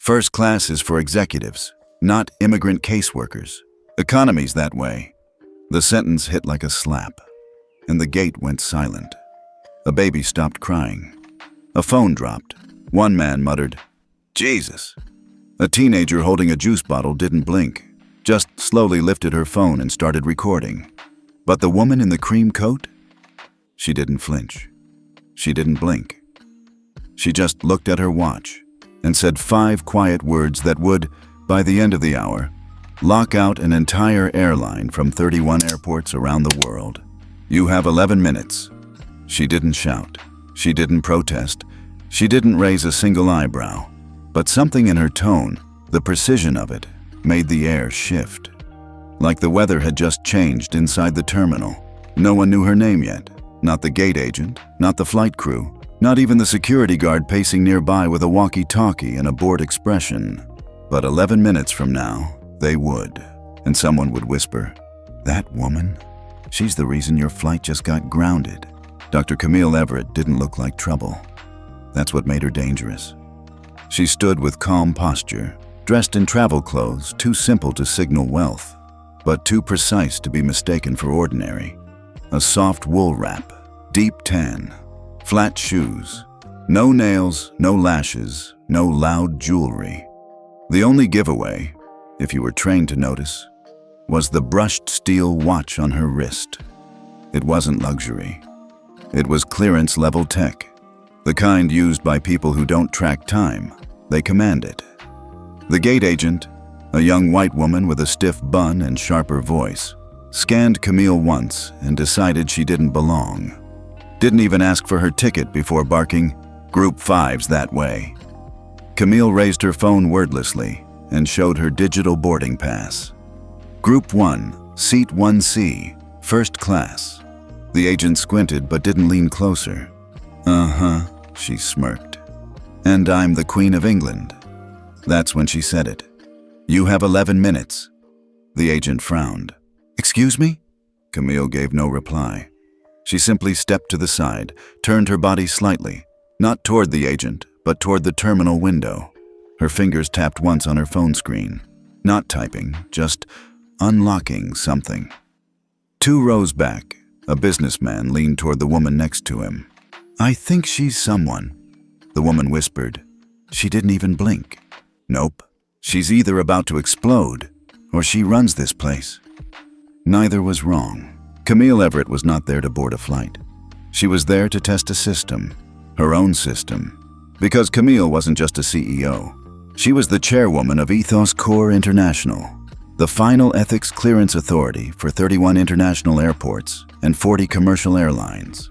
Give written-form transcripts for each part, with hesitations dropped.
First class is for executives, not immigrant caseworkers. Economy's that way. The sentence hit like a slap, and the gate went silent. A baby stopped crying. A phone dropped. One man muttered, "Jesus." A teenager holding a juice bottle didn't blink, just slowly lifted her phone and started recording. But the woman in the cream coat? She didn't flinch. She didn't blink. She just looked at her watch and said 5 quiet words that would, by the end of the hour, lock out an entire airline from 31 airports around the world. "You have 11 minutes. She didn't shout. She didn't protest. She didn't raise a single eyebrow. But something in her tone, the precision of it, made the air shift. Like the weather had just changed inside the terminal. No one knew her name yet. Not the gate agent, not the flight crew, not even the security guard pacing nearby with a walkie-talkie and a bored expression. But 11 minutes from now, they would. And someone would whisper, "That woman? She's the reason your flight just got grounded." Dr. Camille Everett didn't look like trouble. That's what made her dangerous. She stood with calm posture, dressed in travel clothes too simple to signal wealth, but too precise to be mistaken for ordinary. A soft wool wrap, deep tan, flat shoes, no nails, no lashes, no loud jewelry. The only giveaway, if you were trained to notice, was the brushed steel watch on her wrist. It wasn't luxury. It was clearance-level tech, the kind used by people who don't track time. They command it. The gate agent, a young white woman with a stiff bun and sharper voice, scanned Camille once and decided she didn't belong. Didn't even ask for her ticket before barking, "Group 5's that way." Camille raised her phone wordlessly and showed her digital boarding pass. "Group 1, Seat 1C, First Class." The agent squinted but didn't lean closer. "Uh-huh," she smirked. "And I'm the Queen of England." That's when she said it. "You have 11 minutes." The agent frowned. "Excuse me?" Camille gave no reply. She simply stepped to the side, turned her body slightly, not toward the agent, but toward the terminal window. Her fingers tapped once on her phone screen. Not typing, just unlocking something. 2 rows back, a businessman leaned toward the woman next to him. "I think she's someone," the woman whispered. She didn't even blink. "Nope. She's either about to explode, or she runs this place." Neither was wrong. Camille Everett was not there to board a flight. She was there to test a system, her own system. Because Camille wasn't just a CEO. She was the chairwoman of Ethos Corps International, the final ethics clearance authority for 31 international airports and 40 commercial airlines.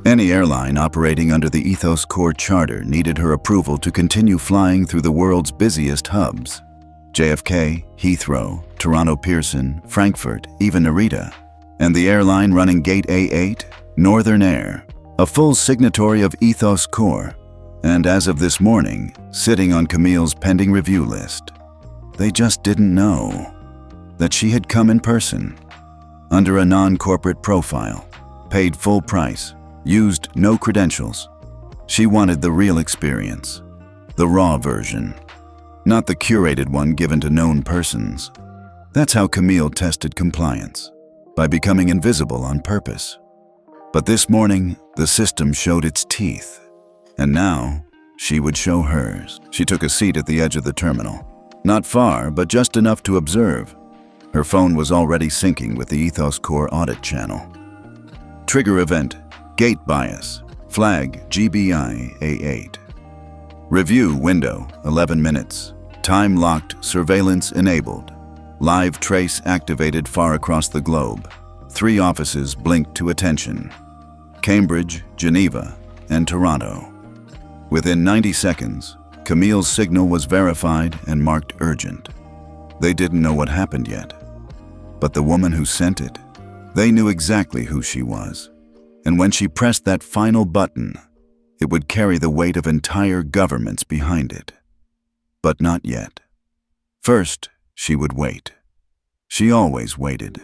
Any airline operating under the Ethos Corps charter needed her approval to continue flying through the world's busiest hubs. JFK, Heathrow, Toronto Pearson, Frankfurt, even Narita. And the airline running Gate A8, Northern Air, a full signatory of Ethos Corps, and as of this morning, sitting on Camille's pending review list. They just didn't know that she had come in person, under a non-corporate profile, paid full price, used no credentials. She wanted the real experience, the raw version, not the curated one given to known persons. That's how Camille tested compliance, by becoming invisible on purpose. But this morning, the system showed its teeth, and now she would show hers. She took a seat at the edge of the terminal, not far, but just enough to observe. Her phone was already syncing with the Ethos Corps audit channel. Trigger event, gate bias, flag GBI A8. Review window, 11 minutes. Time locked, surveillance enabled. Live trace activated far across the globe. 3 offices blinked to attention. Cambridge, Geneva, and Toronto. Within 90 seconds, Camille's signal was verified and marked urgent. They didn't know what happened yet. But the woman who sent it, they knew exactly who she was. And when she pressed that final button, it would carry the weight of entire governments behind it. But not yet. First, she would wait. She always waited.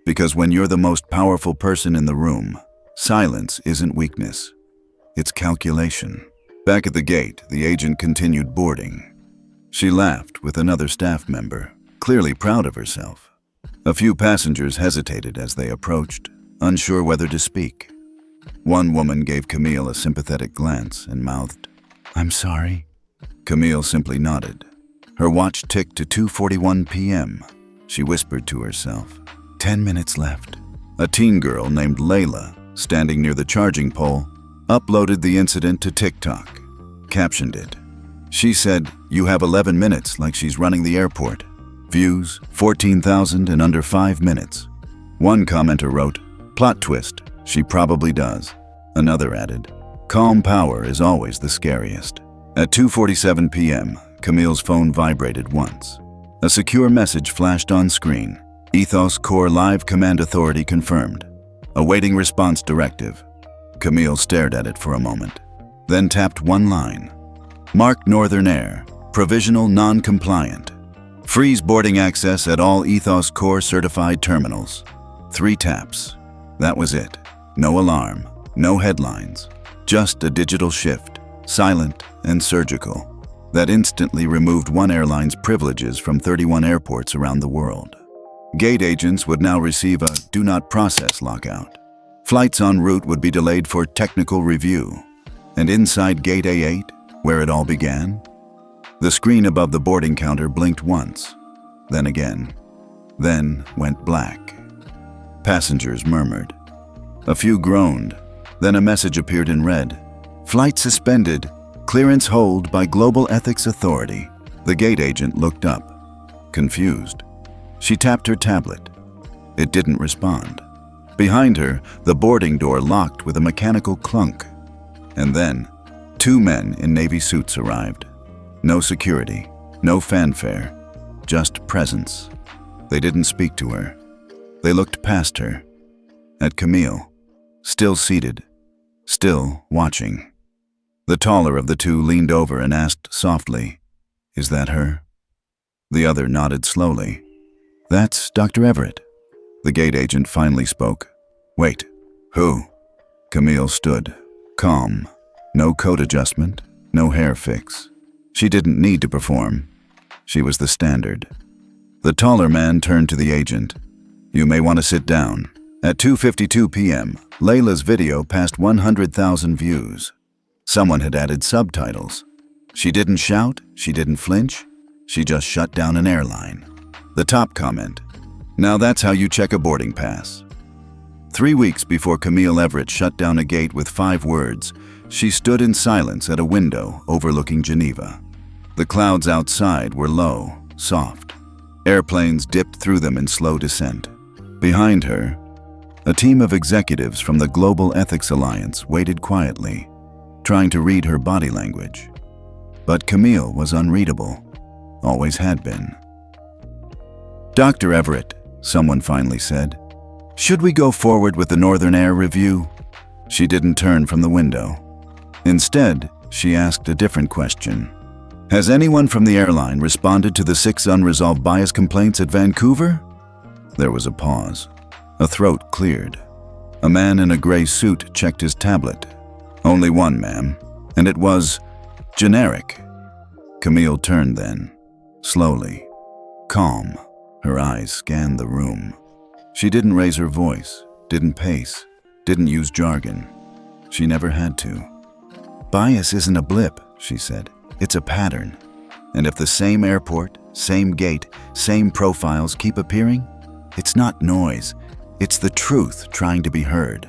Because when you're the most powerful person in the room, silence isn't weakness. It's calculation. Back at the gate, the agent continued boarding. She laughed with another staff member, clearly proud of herself. A few passengers hesitated as they approached, unsure whether to speak. One woman gave Camille a sympathetic glance and mouthed, "I'm sorry." Camille simply nodded. Her watch ticked to 2:41 p.m. She whispered to herself, 10 minutes left. A teen girl named Layla, standing near the charging pole, uploaded the incident to TikTok, captioned it. She said, "You have 11 minutes," like she's running the airport. Views, 14,000 in under 5 minutes. One commenter wrote, "Plot twist, she probably does." Another added, "Calm power is always the scariest." At 2:47 p.m., Camille's phone vibrated once. A secure message flashed on screen. Ethos Core Live Command Authority confirmed. Awaiting response directive. Camille stared at it for a moment, then tapped one line. Marked Northern Air, provisional non-compliant. Freeze boarding access at all Ethos Core certified terminals. 3 taps. That was it. No alarm, no headlines, just a digital shift, silent and surgical, that instantly removed one airline's privileges from 31 airports around the world. Gate agents would now receive a "do not process" lockout. Flights en route would be delayed for technical review. And inside Gate A8, where it all began, the screen above the boarding counter blinked once, then again, then went black. Passengers murmured. A few groaned. Then a message appeared in red. "Flight suspended. Clearance hold by Global Ethics Authority." The gate agent looked up, confused. She tapped her tablet. It didn't respond. Behind her, the boarding door locked with a mechanical clunk. And then, 2 men in navy suits arrived. No security, no fanfare, just presence. They didn't speak to her. They looked past her, at Camille, still seated, still watching. The taller of the 2 leaned over and asked softly, "Is that her?" The other nodded slowly. "That's Dr. Everett." The gate agent finally spoke. "Wait, who?" Camille stood, calm. No code adjustment, no hair fix. She didn't need to perform. She was the standard. The taller man turned to the agent. "You may want to sit down." At 2:52 p.m., Layla's video passed 100,000 views. Someone had added subtitles. She didn't shout, she didn't flinch, she just shut down an airline. The top comment, "Now that's how you check a boarding pass." 3 weeks before Camille Everett shut down a gate with 5 words, she stood in silence at a window overlooking Geneva. The clouds outside were low, soft. Airplanes dipped through them in slow descent. Behind her, a team of executives from the Global Ethics Alliance waited quietly, trying to read her body language. But Camille was unreadable, always had been. "Dr. Everett," someone finally said, "should we go forward with the Northern Air review?" She didn't turn from the window. Instead, she asked a different question. "Has anyone from the airline responded to the 6 unresolved bias complaints at Vancouver?" There was a pause. A throat cleared. A man in a gray suit checked his tablet. "Only one, ma'am, and it was generic." Camille turned then, slowly, calm. Her eyes scanned the room. She didn't raise her voice, didn't pace, didn't use jargon. She never had to. "Bias isn't a blip," she said. "It's a pattern. And if the same airport, same gate, same profiles keep appearing, it's not noise. It's the truth trying to be heard."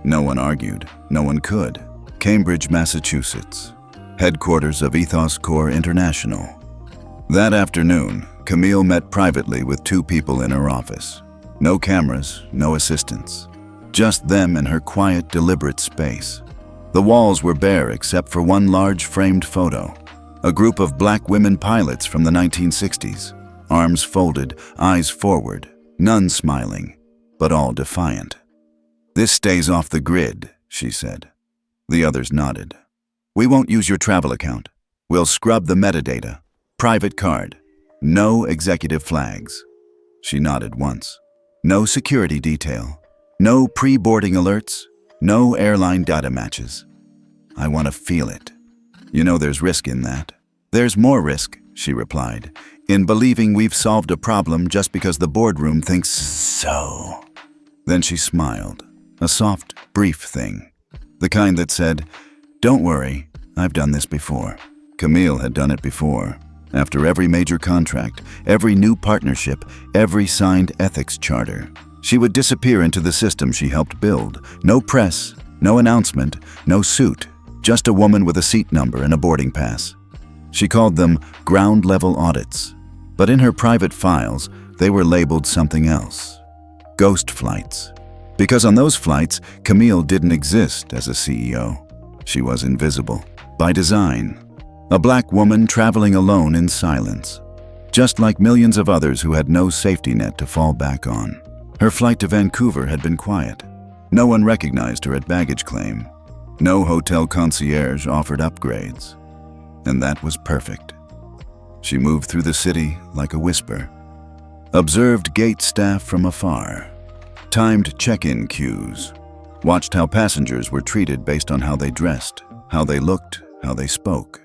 No one argued. No one could. Cambridge, Massachusetts, headquarters of Ethos Core International. That afternoon, Camille met privately with 2 people in her office. No cameras, no assistants. Just them in her quiet, deliberate space. The walls were bare except for one large framed photo. A group of black women pilots from the 1960s. Arms folded, eyes forward, none smiling, but all defiant. "This stays off the grid," she said. The others nodded. "We won't use your travel account. We'll scrub the metadata. Private card. No executive flags." She nodded once. "No security detail. No pre-boarding alerts. No airline data matches. I want to feel it. You know there's risk in that. There's more risk she replied, "in believing we've solved a problem just because the boardroom thinks so." Then she smiled, a soft, brief thing, the kind that said, "Don't worry, I've done this before." Camille had done it before. After every major contract, every new partnership, every signed ethics charter, she would disappear into the system she helped build. No press, no announcement, no suit, just a woman with a seat number and a boarding pass. She called them ground-level audits, but in her private files, they were labeled something else. Ghost flights. Because on those flights, Camille didn't exist as a CEO. She was invisible, by design. A black woman traveling alone in silence, just like millions of others who had no safety net to fall back on. Her flight to Vancouver had been quiet. No one recognized her at baggage claim. No hotel concierge offered upgrades. And that was perfect. She moved through the city like a whisper, observed gate staff from afar, timed check-in queues, watched how passengers were treated based on how they dressed, how they looked, how they spoke.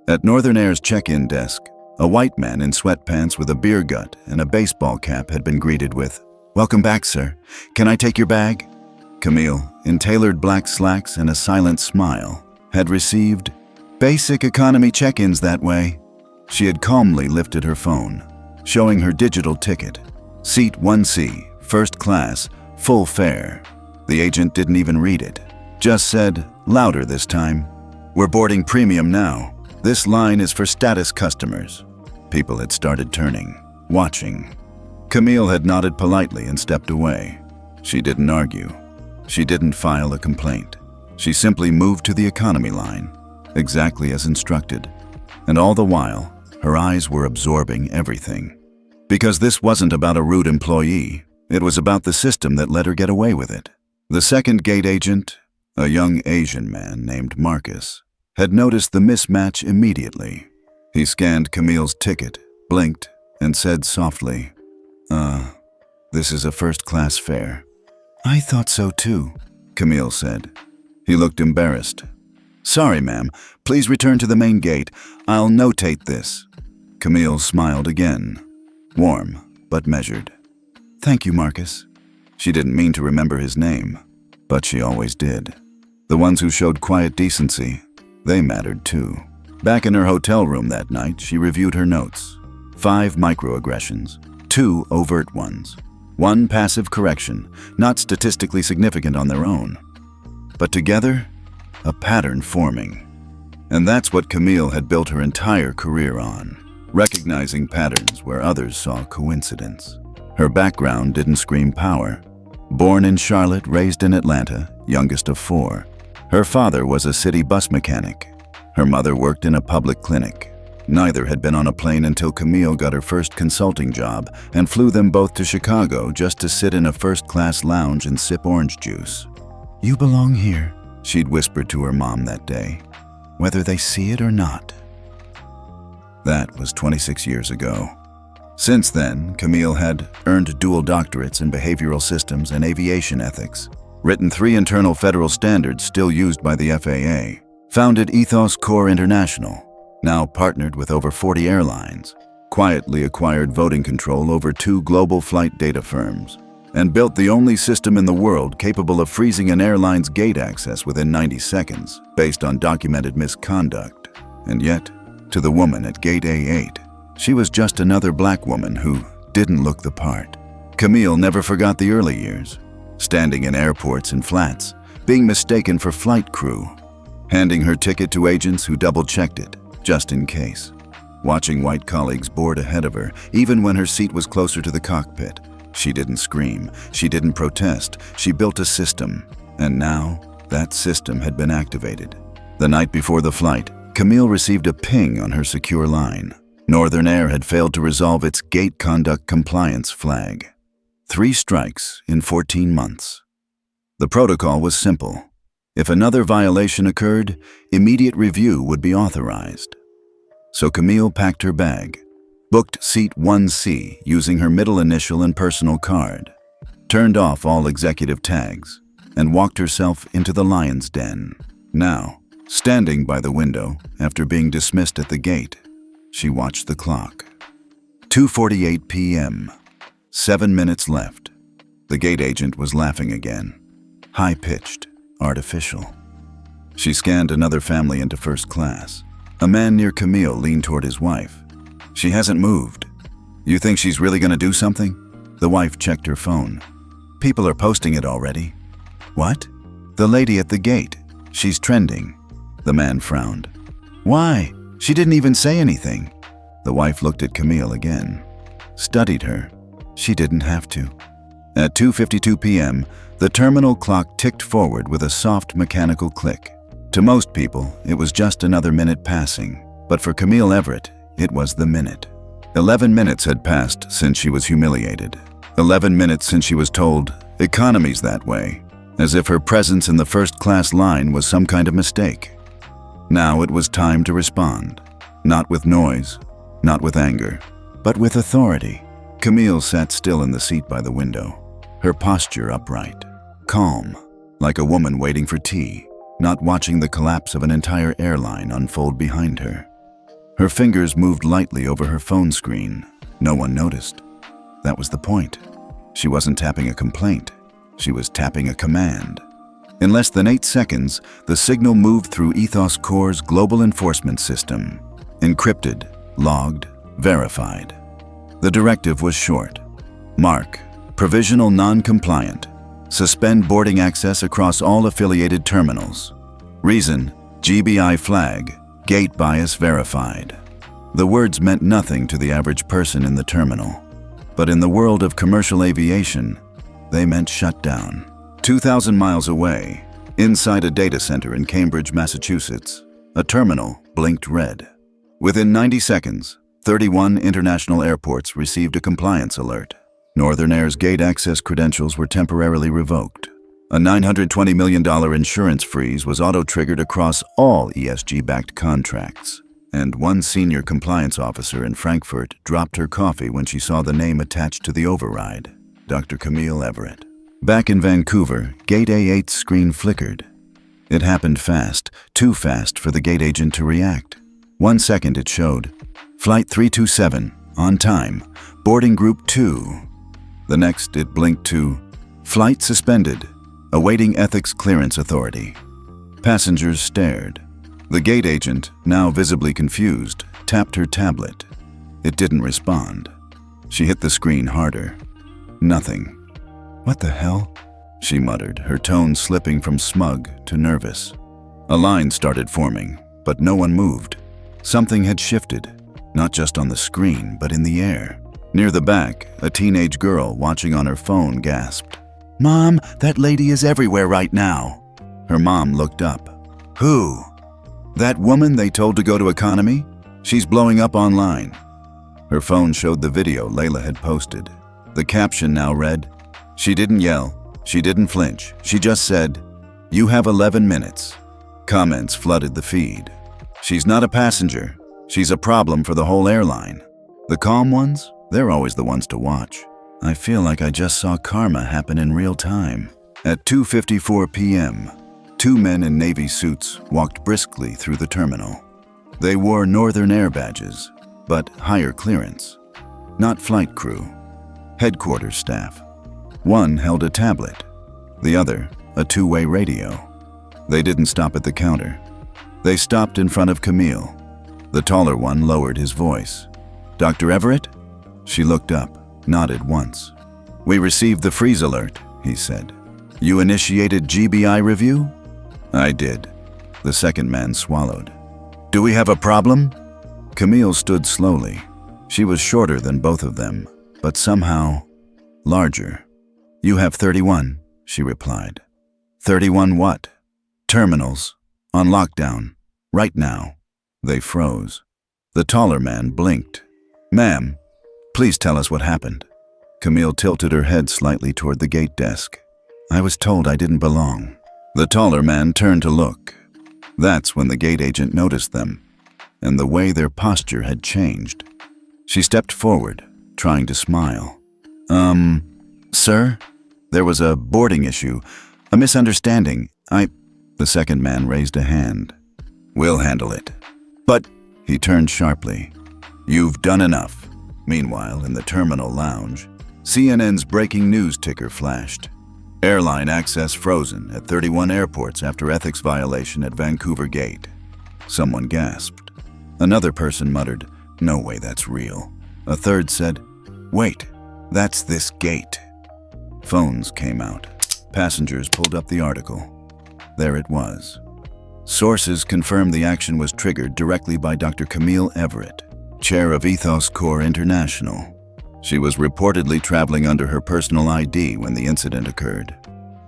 At Northern Air's check-in desk, a white man in sweatpants with a beer gut and a baseball cap had been greeted with, "Welcome back, sir. Can I take your bag?" Camille, in tailored black slacks and a silent smile, had received basic economy check-ins that way. She had calmly lifted her phone, showing her digital ticket. Seat 1C, first class, full fare. The agent didn't even read it, just said, louder this time, "We're boarding premium now. This line is for status customers." People had started turning, watching. Camille had nodded politely and stepped away. She didn't argue. She didn't file a complaint. She simply moved to the economy line, exactly as instructed. And all the while, her eyes were absorbing everything. Because this wasn't about a rude employee, it was about the system that let her get away with it. The second gate agent, a young Asian man named Marcus, had noticed the mismatch immediately. He scanned Camille's ticket, blinked, and said softly, this is a first-class fare." "I thought so too," Camille said. He looked embarrassed. "Sorry, ma'am. Please return to the main gate. I'll notate this." Camille smiled again, warm but measured. "Thank you, Marcus." She didn't mean to remember his name, but she always did. The ones who showed quiet decency, they mattered too. Back in her hotel room that night, she reviewed her notes. 5 microaggressions, 2 overt ones, 1 passive correction, not statistically significant on their own. But together, a pattern forming. And that's what Camille had built her entire career on, recognizing patterns where others saw coincidence. Her background didn't scream power. Born in Charlotte, raised in Atlanta, youngest of 4. Her father was a city bus mechanic. Her mother worked in a public clinic. Neither had been on a plane until Camille got her first consulting job and flew them both to Chicago just to sit in a first-class lounge and sip orange juice. "You belong here," she'd whispered to her mom that day, "whether they see it or not." That was 26 years ago. Since then, Camille had earned dual doctorates in behavioral systems and aviation ethics, written 3 internal federal standards still used by the FAA, founded Ethos Corps International, now partnered with over 40 airlines, quietly acquired voting control over 2 global flight data firms, and built the only system in the world capable of freezing an airline's gate access within 90 seconds based on documented misconduct. And yet, to the woman at Gate A8, she was just another black woman who didn't look the part. Camille never forgot the early years, standing in airports and flats, being mistaken for flight crew, handing her ticket to agents who double-checked it, just in case, watching white colleagues board ahead of her, even when her seat was closer to the cockpit. She didn't scream, she didn't protest, she built a system, and now that system had been activated. The night before the flight, Camille received a ping on her secure line. Northern Air had failed to resolve its gate conduct compliance flag. 3 strikes in 14 months. The protocol was simple. If another violation occurred, immediate review would be authorized. So Camille packed her bag, booked seat 1C using her middle initial and personal card, turned off all executive tags, and walked herself into the lion's den. Now, standing by the window after being dismissed at the gate, She watched the clock. 2:48 p.m. 7 minutes left. The gate agent was laughing again. High-pitched, artificial. She scanned another family into first class. A man near Camille leaned toward his wife. She hasn't moved. You think she's really going to do something? The wife checked her phone. People are posting it already. What? The lady at the gate. She's trending. The man frowned. Why? She didn't even say anything. The wife looked at Camille again. Studied her. She didn't have to. At 2:52 p.m., the terminal clock ticked forward with a soft mechanical click. To most people, it was just another minute passing, but for Camille Everett, it was the minute. 11 minutes had passed since she was humiliated. 11 minutes since she was told, "Economy's that way," as if her presence in the first-class line was some kind of mistake. Now it was time to respond, not with noise, not with anger, but with authority. Camille sat still in the seat by the window, her posture upright, calm, like a woman waiting for tea, not watching the collapse of an entire airline unfold behind her. Her fingers moved lightly over her phone screen. No one noticed. That was the point. She wasn't tapping a complaint. She was tapping a command. In less than 8 seconds, the signal moved through Ethos Corps' global enforcement system. Encrypted, logged, verified. The directive was short. Mark, provisional non-compliant. Suspend boarding access across all affiliated terminals. Reason, GBI flag, gate bias verified. The words meant nothing to the average person in the terminal. But in the world of commercial aviation, they meant shutdown. 2,000 miles away, inside a data center in Cambridge, Massachusetts, a terminal blinked red. Within 90 seconds, 31 international airports received a compliance alert. Northern Air's gate access credentials were temporarily revoked. A $920 million insurance freeze was auto-triggered across all ESG-backed contracts. And one senior compliance officer in Frankfurt dropped her coffee when she saw the name attached to the override, Dr. Camille Everett. Back in Vancouver, Gate A8's screen flickered. It happened fast, too fast for the gate agent to react. 1 second it showed, Flight 327, on time, boarding group 2. The next it blinked to, Flight suspended, awaiting ethics clearance authority. Passengers stared. The gate agent, now visibly confused, tapped her tablet. It didn't respond. She hit the screen harder. Nothing. What the hell? She muttered, her tone slipping from smug to nervous. A line started forming, but no one moved. Something had shifted, not just on the screen, but in the air. Near the back, a teenage girl watching on her phone gasped, "Mom, that lady is everywhere right now." Her mom looked up. "Who?" "That woman they told to go to economy? She's blowing up online." Her phone showed the video Layla had posted. The caption now read, "She didn't yell, she didn't flinch, she just said, 'You have 11 minutes.'" Comments flooded the feed. "She's not a passenger. She's a problem for the whole airline." The calm ones, they're always the ones to watch. I feel like I just saw karma happen in real time. At 2:54 p.m., 2 men in Navy suits walked briskly through the terminal. They wore Northern Air badges, but higher clearance. Not flight crew, headquarters staff. One held a tablet, the other a two-way radio. They didn't stop at the counter. They stopped in front of Camille. The taller one lowered his voice. "Dr. Everett?" She looked up, nodded once. "We received the freeze alert," he said. "You initiated GBI review?" "I did." The second man swallowed. "Do we have a problem?" Camille stood slowly. She was shorter than both of them, but somehow larger. "You have 31, she replied. 31 what? "Terminals. On lockdown. Right now." They froze. The taller man blinked. "Ma'am, please tell us what happened." Camille tilted her head slightly toward the gate desk. "I was told I didn't belong." The taller man turned to look. That's when the gate agent noticed them, and the way their posture had changed. She stepped forward, trying to smile. Sir? There was a boarding issue, a misunderstanding. The second man raised a hand. "We'll handle it." "But," he turned sharply, You've done enough. Meanwhile, in the terminal lounge, CNN's breaking news ticker flashed. Airline access frozen at 31 airports after ethics violation at Vancouver Gate. Someone gasped. Another person muttered, "No way that's real." A third said, "Wait, that's this gate." Phones came out. Passengers pulled up the article. There it was. Sources confirmed the action was triggered directly by Dr. Camille Everett, chair of Ethos Corps International. She was reportedly traveling under her personal ID when the incident occurred.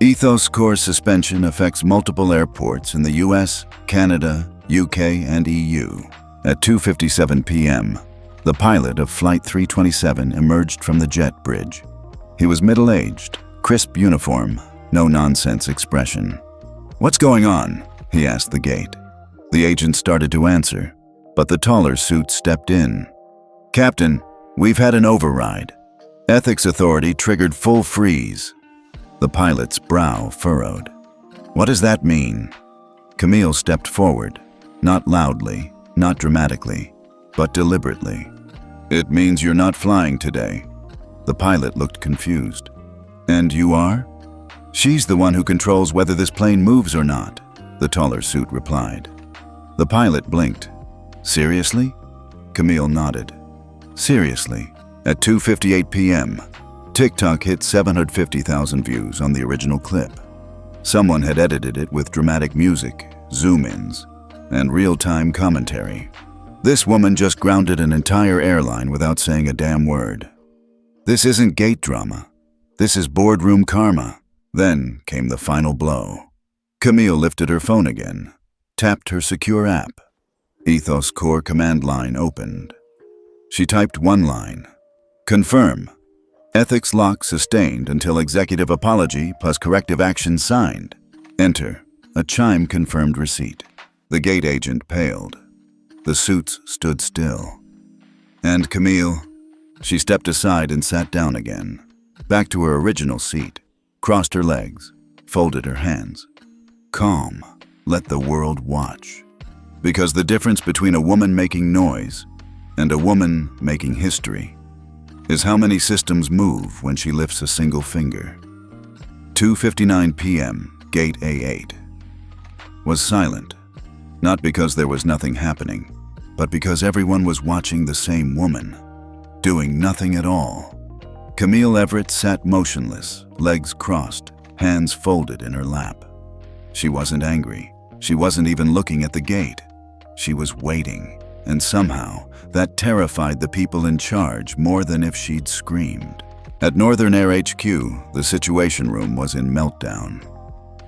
Ethos Corps suspension affects multiple airports in the US, Canada, UK, and EU. At 2:57 p.m., the pilot of Flight 327 emerged from the jet bridge. He was middle-aged, crisp uniform, no-nonsense expression. "What's going on?" he asked the gate. The agent started to answer, but the taller suit stepped in. "Captain, we've had an override. Ethics Authority triggered full freeze." The pilot's brow furrowed. "What does that mean?" Camille stepped forward, not loudly, not dramatically, but deliberately. "It means you're not flying today." The pilot looked confused. "And you are?" "She's the one who controls whether this plane moves or not," the taller suit replied. The pilot blinked. "Seriously?" Camille nodded. "Seriously." At 2:58 p.m., TikTok hit 750,000 views on the original clip. Someone had edited it with dramatic music, zoom-ins, and real-time commentary. This woman just grounded an entire airline without saying a damn word. This isn't gate drama. This is boardroom karma. Then came the final blow. Camille lifted her phone again, tapped her secure app. Ethos Corps command line opened. She typed one line. "Confirm. Ethics lock sustained until executive apology plus corrective action signed." Enter. A chime confirmed receipt. The gate agent paled. The suits stood still. "And Camille?" She stepped aside and sat down again, back to her original seat, crossed her legs, folded her hands. Calm. Let the world watch. Because the difference between a woman making noise and a woman making history is how many systems move when she lifts a single finger. 2:59 p.m., Gate A8 was silent, not because there was nothing happening, but because everyone was watching the same woman, doing nothing at all. Camille Everett sat motionless, legs crossed, hands folded in her lap. She wasn't angry. She wasn't even looking at the gate. She was waiting, and somehow that terrified the people in charge more than if she'd screamed. At Northern Air HQ, the Situation Room was in meltdown.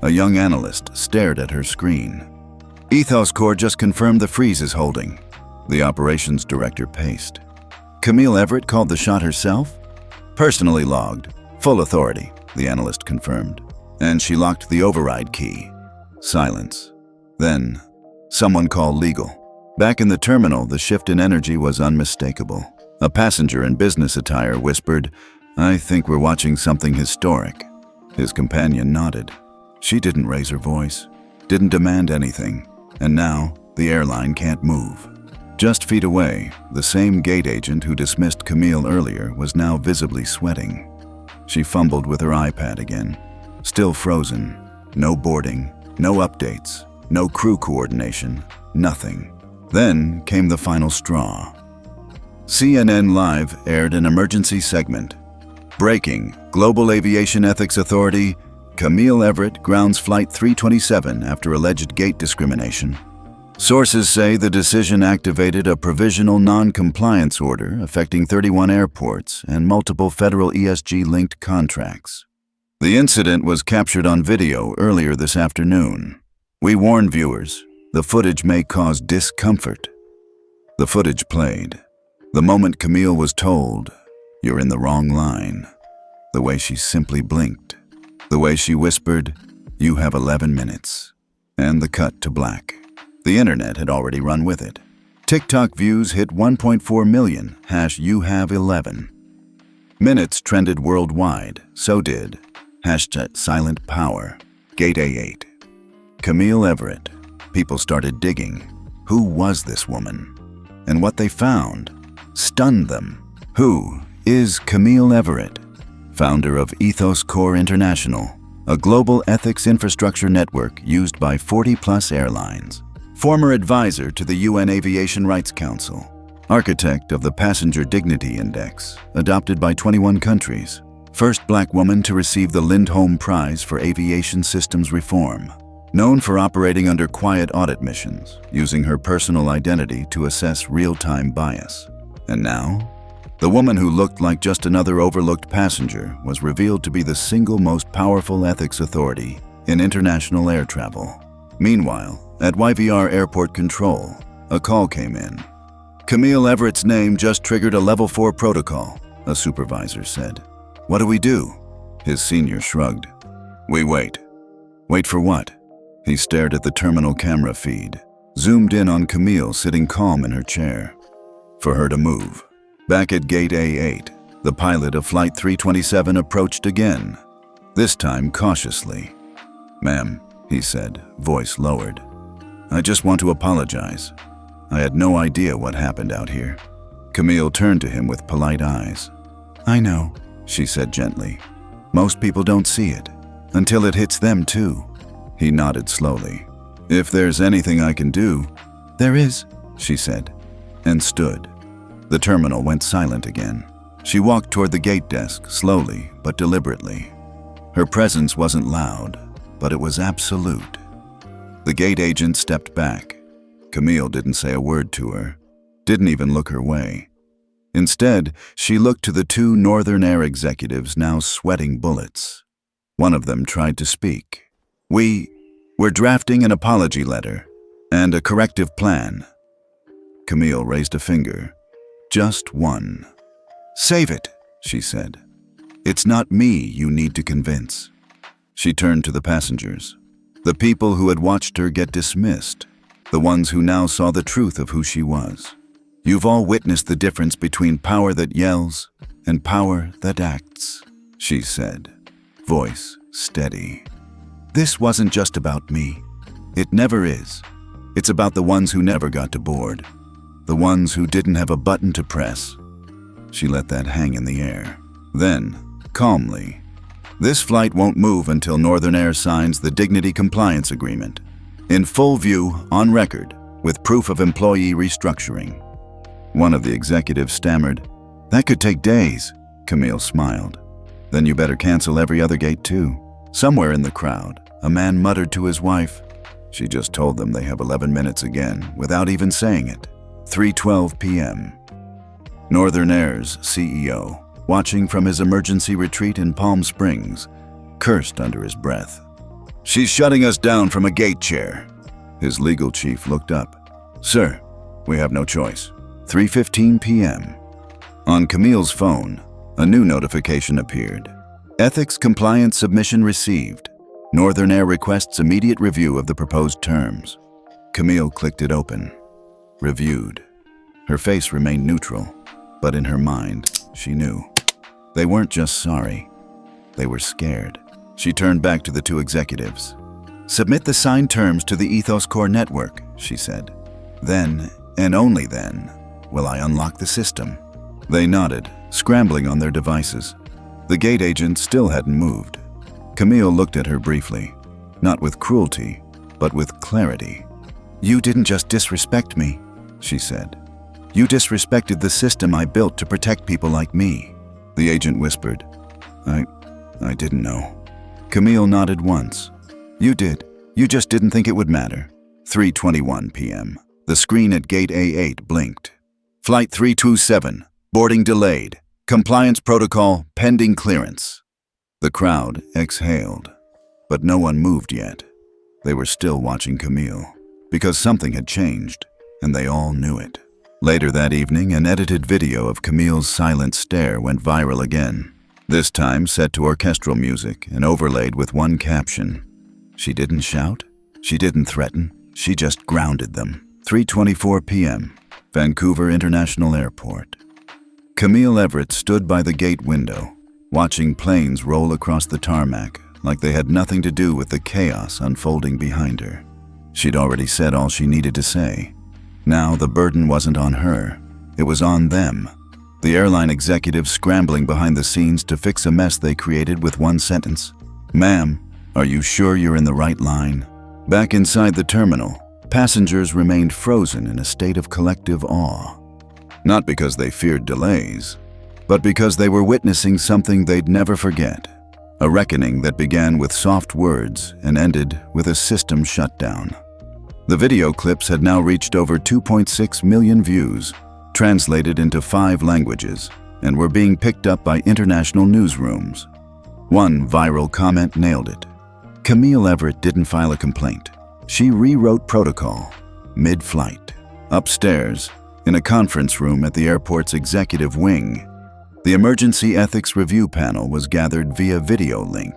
A young analyst stared at her screen. "Ethos Corps just confirmed the freeze is holding." The operations director paced. "Camille Everett called the shot herself?" "Personally logged. Full authority," the analyst confirmed. "And she locked the override key." Silence. Then, someone called legal. Back in the terminal, the shift in energy was unmistakable. A passenger in business attire whispered, "I think we're watching something historic." His companion nodded. She didn't raise her voice, didn't demand anything, and now the airline can't move. Just feet away, the same gate agent who dismissed Camille earlier was now visibly sweating. She fumbled with her iPad again. Still frozen. No boarding, no updates, no crew coordination, nothing. Then came the final straw. CNN Live aired an emergency segment. Breaking: Global Aviation Ethics Authority, Camille Everett grounds Flight 327 after alleged gate discrimination. Sources say the decision activated a provisional non-compliance order affecting 31 airports and multiple federal ESG-linked contracts. The incident was captured on video earlier this afternoon. We warn viewers, the footage may cause discomfort. The footage played. The moment Camille was told, "You're in the wrong line." The way she simply blinked. The way she whispered, "You have 11 minutes." And the cut to black. The internet had already run with it. TikTok views hit 1.4 million, #you have 11. Minutes trended worldwide, so did #silent power, Gate A8. Camille Everett. People started digging. Who was this woman? And what they found stunned them. Who is Camille Everett, founder of Ethos Core International, a global ethics infrastructure network used by 40-plus airlines, former advisor to the UN Aviation Rights Council, architect of the Passenger Dignity Index, adopted by 21 countries, first Black woman to receive the Lindholm Prize for Aviation Systems Reform, known for operating under quiet audit missions, using her personal identity to assess real-time bias. And now, the woman who looked like just another overlooked passenger was revealed to be the single most powerful ethics authority in international air travel. Meanwhile, at YVR Airport Control, a call came in. Camille Everett's name just triggered a Level 4 protocol, a supervisor said. What do we do? His senior shrugged. We wait. Wait for what? He stared at the terminal camera feed, zoomed in on Camille sitting calm in her chair. For her to move. Back at Gate A8, the pilot of Flight 327 approached again, this time cautiously. Ma'am, he said, voice lowered. I just want to apologize. I had no idea what happened out here. Camille turned to him with polite eyes. I know, she said gently. Most people don't see it, until it hits them too. He nodded slowly. If there's anything I can do. There is, she said, and stood. The terminal went silent again. She walked toward the gate desk, slowly but deliberately. Her presence wasn't loud, but it was absolute. The gate agent stepped back. Camille didn't say a word to her, didn't even look her way. Instead, she looked to the two Northern Air executives now sweating bullets. One of them tried to speak. We're drafting an apology letter and a corrective plan. Camille raised a finger. Just one. Save it, she said. It's not me you need to convince. She turned to the passengers, the people who had watched her get dismissed, the ones who now saw the truth of who she was. You've all witnessed the difference between power that yells and power that acts, she said, voice steady. This wasn't just about me. It never is. It's about the ones who never got to board. The ones who didn't have a button to press. She let that hang in the air. Then, calmly, this flight won't move until Northern Air signs the Dignity Compliance Agreement. In full view, on record, with proof of employee restructuring. One of the executives stammered. That could take days, Camille smiled. Then you better cancel every other gate too. Somewhere in the crowd, a man muttered to his wife. She just told them they have 11 minutes again, without even saying it. 3:12 p.m. Northern Air's CEO, watching from his emergency retreat in Palm Springs, cursed under his breath. She's shutting us down from a gate chair. His legal chief looked up. Sir, we have no choice. 3:15 p.m. On Camille's phone, a new notification appeared. Ethics compliance submission received. Northern Air requests immediate review of the proposed terms. Camille clicked it open. Reviewed. Her face remained neutral, but in her mind, she knew. They weren't just sorry. They were scared. She turned back to the two executives. Submit the signed terms to the Ethos Core network, she said. Then, and only then, will I unlock the system. They nodded, scrambling on their devices. The gate agent still hadn't moved. Camille looked at her briefly, not with cruelty, but with clarity. You didn't just disrespect me, she said. You disrespected the system I built to protect people like me. The agent whispered. I didn't know. Camille nodded once. You did. You just didn't think it would matter. 3:21 p.m. The screen at Gate A8 blinked. Flight 327, boarding delayed. Compliance protocol pending clearance. The crowd exhaled, but no one moved yet. They were still watching Camille, because something had changed, and they all knew it. Later that evening, an edited video of Camille's silent stare went viral again, this time set to orchestral music and overlaid with one caption. She didn't shout, she didn't threaten, she just grounded them. 3:24 p.m., Vancouver International Airport. Camille Everett stood by the gate window, watching planes roll across the tarmac like they had nothing to do with the chaos unfolding behind her. She'd already said all she needed to say. Now the burden wasn't on her, It was on them. The airline executives scrambling behind the scenes to fix a mess they created with one sentence. "Ma'am, are you sure you're in the right line?" Back inside the terminal, passengers remained frozen in a state of collective awe. Not because they feared delays, but because they were witnessing something they'd never forget. A reckoning that began with soft words and ended with a system shutdown. The video clips had now reached over 2.6 million views, translated into 5 languages, and were being picked up by international newsrooms. One viral comment nailed it. Camille Everett didn't file a complaint. She rewrote protocol, mid-flight. Upstairs, in a conference room at the airport's executive wing, the Emergency Ethics Review Panel was gathered via video link.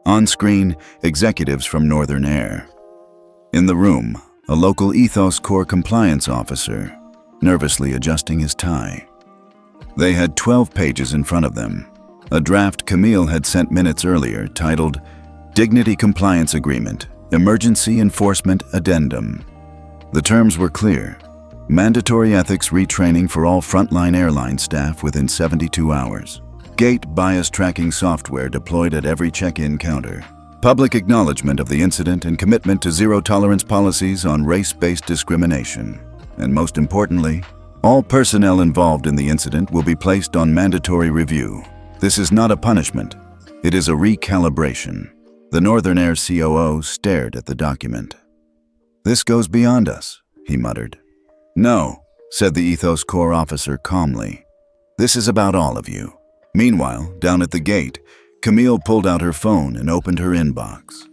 On screen, executives from Northern Air. In the room, a local Ethos Corps compliance officer, nervously adjusting his tie. They had 12 pages in front of them, a draft Camille had sent minutes earlier titled Dignity Compliance Agreement, Emergency Enforcement Addendum. The terms were clear. Mandatory ethics retraining for all frontline airline staff within 72 hours. Gate bias tracking software deployed at every check-in counter. Public acknowledgement of the incident and commitment to zero-tolerance policies on race-based discrimination. And most importantly, all personnel involved in the incident will be placed on mandatory review. This is not a punishment. It is a recalibration. The Northern Air COO stared at the document. "This goes beyond us," he muttered. "No," said the Ethos Corps officer calmly. "This is about all of you." Meanwhile, down at the gate, Camille pulled out her phone and opened her inbox.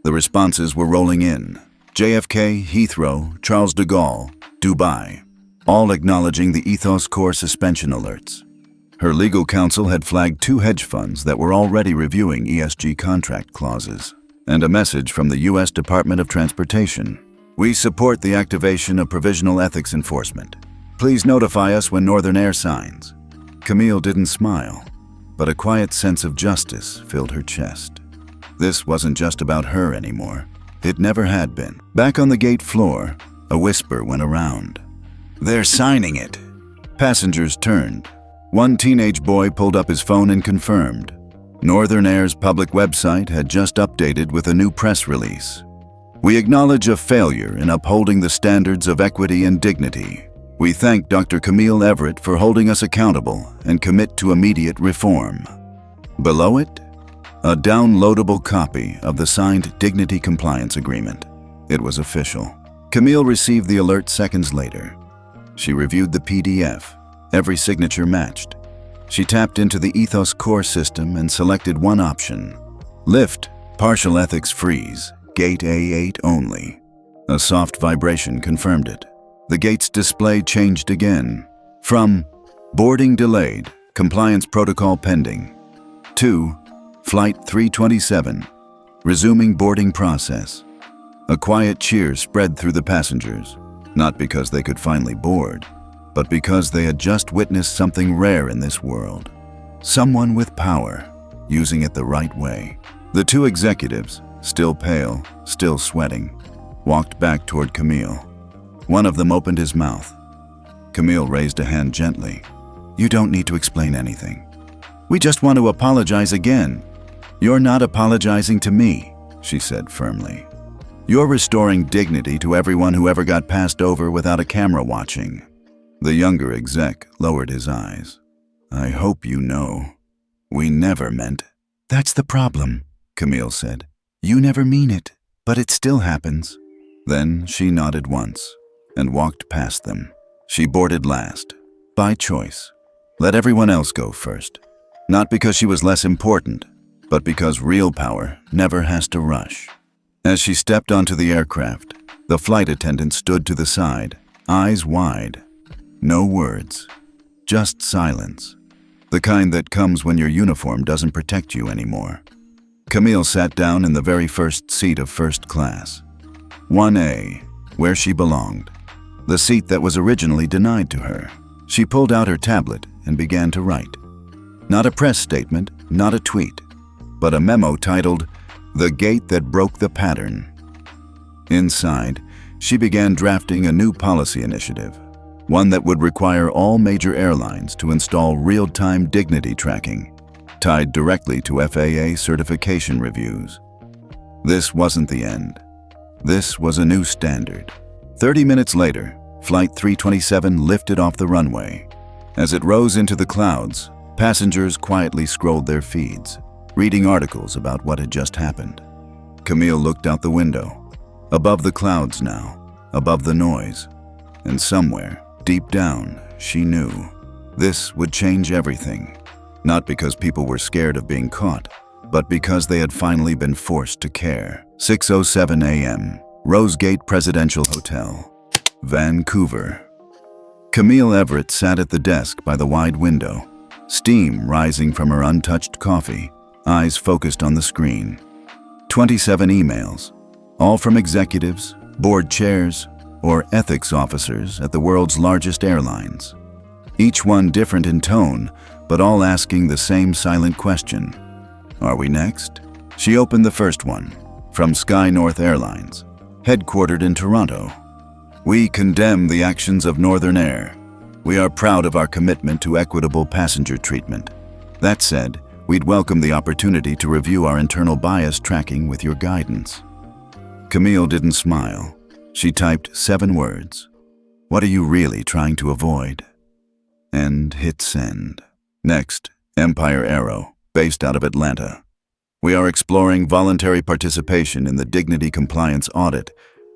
The responses were rolling in. JFK, Heathrow, Charles de Gaulle, Dubai, all acknowledging the Ethos Corps suspension alerts. Her legal counsel had flagged 2 hedge funds that were already reviewing ESG contract clauses, and a message from the U.S. Department of Transportation. "We support the activation of provisional ethics enforcement. Please notify us when Northern Air signs." Camille didn't smile, but a quiet sense of justice filled her chest. This wasn't just about her anymore. It never had been. Back on the gate floor, a whisper went around. "They're signing it." Passengers turned. One teenage boy pulled up his phone and confirmed. Northern Air's public website had just updated with a new press release. "We acknowledge a failure in upholding the standards of equity and dignity. We thank Dr. Camille Everett for holding us accountable and commit to immediate reform." Below it, a downloadable copy of the signed Dignity Compliance Agreement. It was official. Camille received the alert seconds later. She reviewed the PDF. Every signature matched. She tapped into the Ethos Core system and selected one option. Lift, partial ethics freeze, Gate A8 only. A soft vibration confirmed it. The gate's display changed again. From boarding delayed, compliance protocol pending, to Flight 327, resuming boarding process. A quiet cheer spread through the passengers, not because they could finally board, but because they had just witnessed something rare in this world. Someone with power, using it the right way. The 2 executives, still pale, still sweating, walked back toward Camille. One of them opened his mouth. Camille raised a hand gently. "You don't need to explain anything. We just want to apologize again." "You're not apologizing to me," she said firmly. "You're restoring dignity to everyone who ever got passed over without a camera watching." The younger exec lowered his eyes. "I hope you know. We never meant." "That's the problem," Camille said. "You never mean it, but it still happens." Then she nodded once and walked past them. She boarded last, by choice. Let everyone else go first. Not because she was less important, but because real power never has to rush. As she stepped onto the aircraft, the flight attendant stood to the side, eyes wide. No words, just silence. The kind that comes when your uniform doesn't protect you anymore. Camille sat down in the very first seat of first class. 1A, where she belonged. The seat that was originally denied to her. She pulled out her tablet and began to write. Not a press statement, not a tweet, but a memo titled, "The Gate That Broke the Pattern." Inside, she began drafting a new policy initiative. one that would require all major airlines to install real-time dignity tracking, tied directly to FAA certification reviews. This wasn't the end. This was a new standard. 30 minutes later, Flight 327 lifted off the runway. As it rose into the clouds, passengers quietly scrolled their feeds, reading articles about what had just happened. Camille looked out the window. Above the clouds now, above the noise, and somewhere, deep down, she knew this would change everything. Not because people were scared of being caught, but because they had finally been forced to care. 6:07 a.m., Rosegate Presidential Hotel, Vancouver. Camille Everett sat at the desk by the wide window, steam rising from her untouched coffee, eyes focused on the screen. 27 emails, all from executives, board chairs, or ethics officers at the world's largest airlines. Each one different in tone, but all asking the same silent question. Are we next? She opened the first one, from Sky North Airlines, headquartered in Toronto. We condemn the actions of Northern Air. We are proud of our commitment to equitable passenger treatment. That said, we'd welcome the opportunity to review our internal bias tracking with your guidance. Camille didn't smile. She typed 7 words. What are you really trying to avoid? And hit send. Next, Empire Aero, based out of Atlanta. We are exploring voluntary participation in the Dignity Compliance Audit.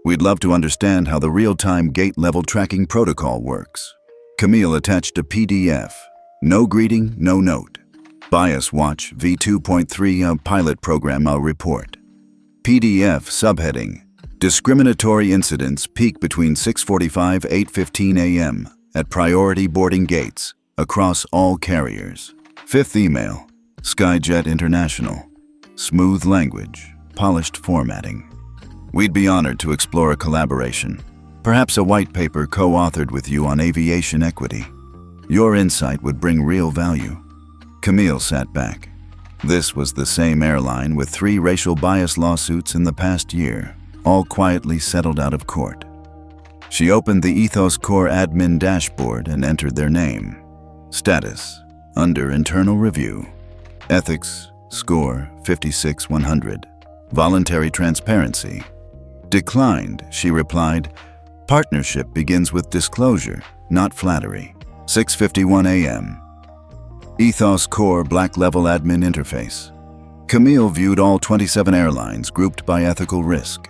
We'd love to understand how the real-time gate-level tracking protocol works. Camille attached a PDF. No greeting, no note. Bias Watch V2.3 Pilot Program Report. PDF subheading. Discriminatory incidents peak between 6:45 to 8:15 a.m. at priority boarding gates across all carriers. 5th email. Skyjet International. Smooth language, polished formatting. We'd be honored to explore a collaboration, perhaps a white paper co-authored with you on aviation equity. Your insight would bring real value. Camille sat back. This was the same airline with 3 racial bias lawsuits in the past year, all quietly settled out of court. She opened the Ethos Core admin dashboard and entered their name. Status, under internal review. Ethics, score 56-100. Voluntary transparency. Declined, she replied. Partnership begins with disclosure, not flattery. 6:51 a.m. Ethos Core Black Level Admin Interface. Camille viewed all 27 airlines grouped by ethical risk.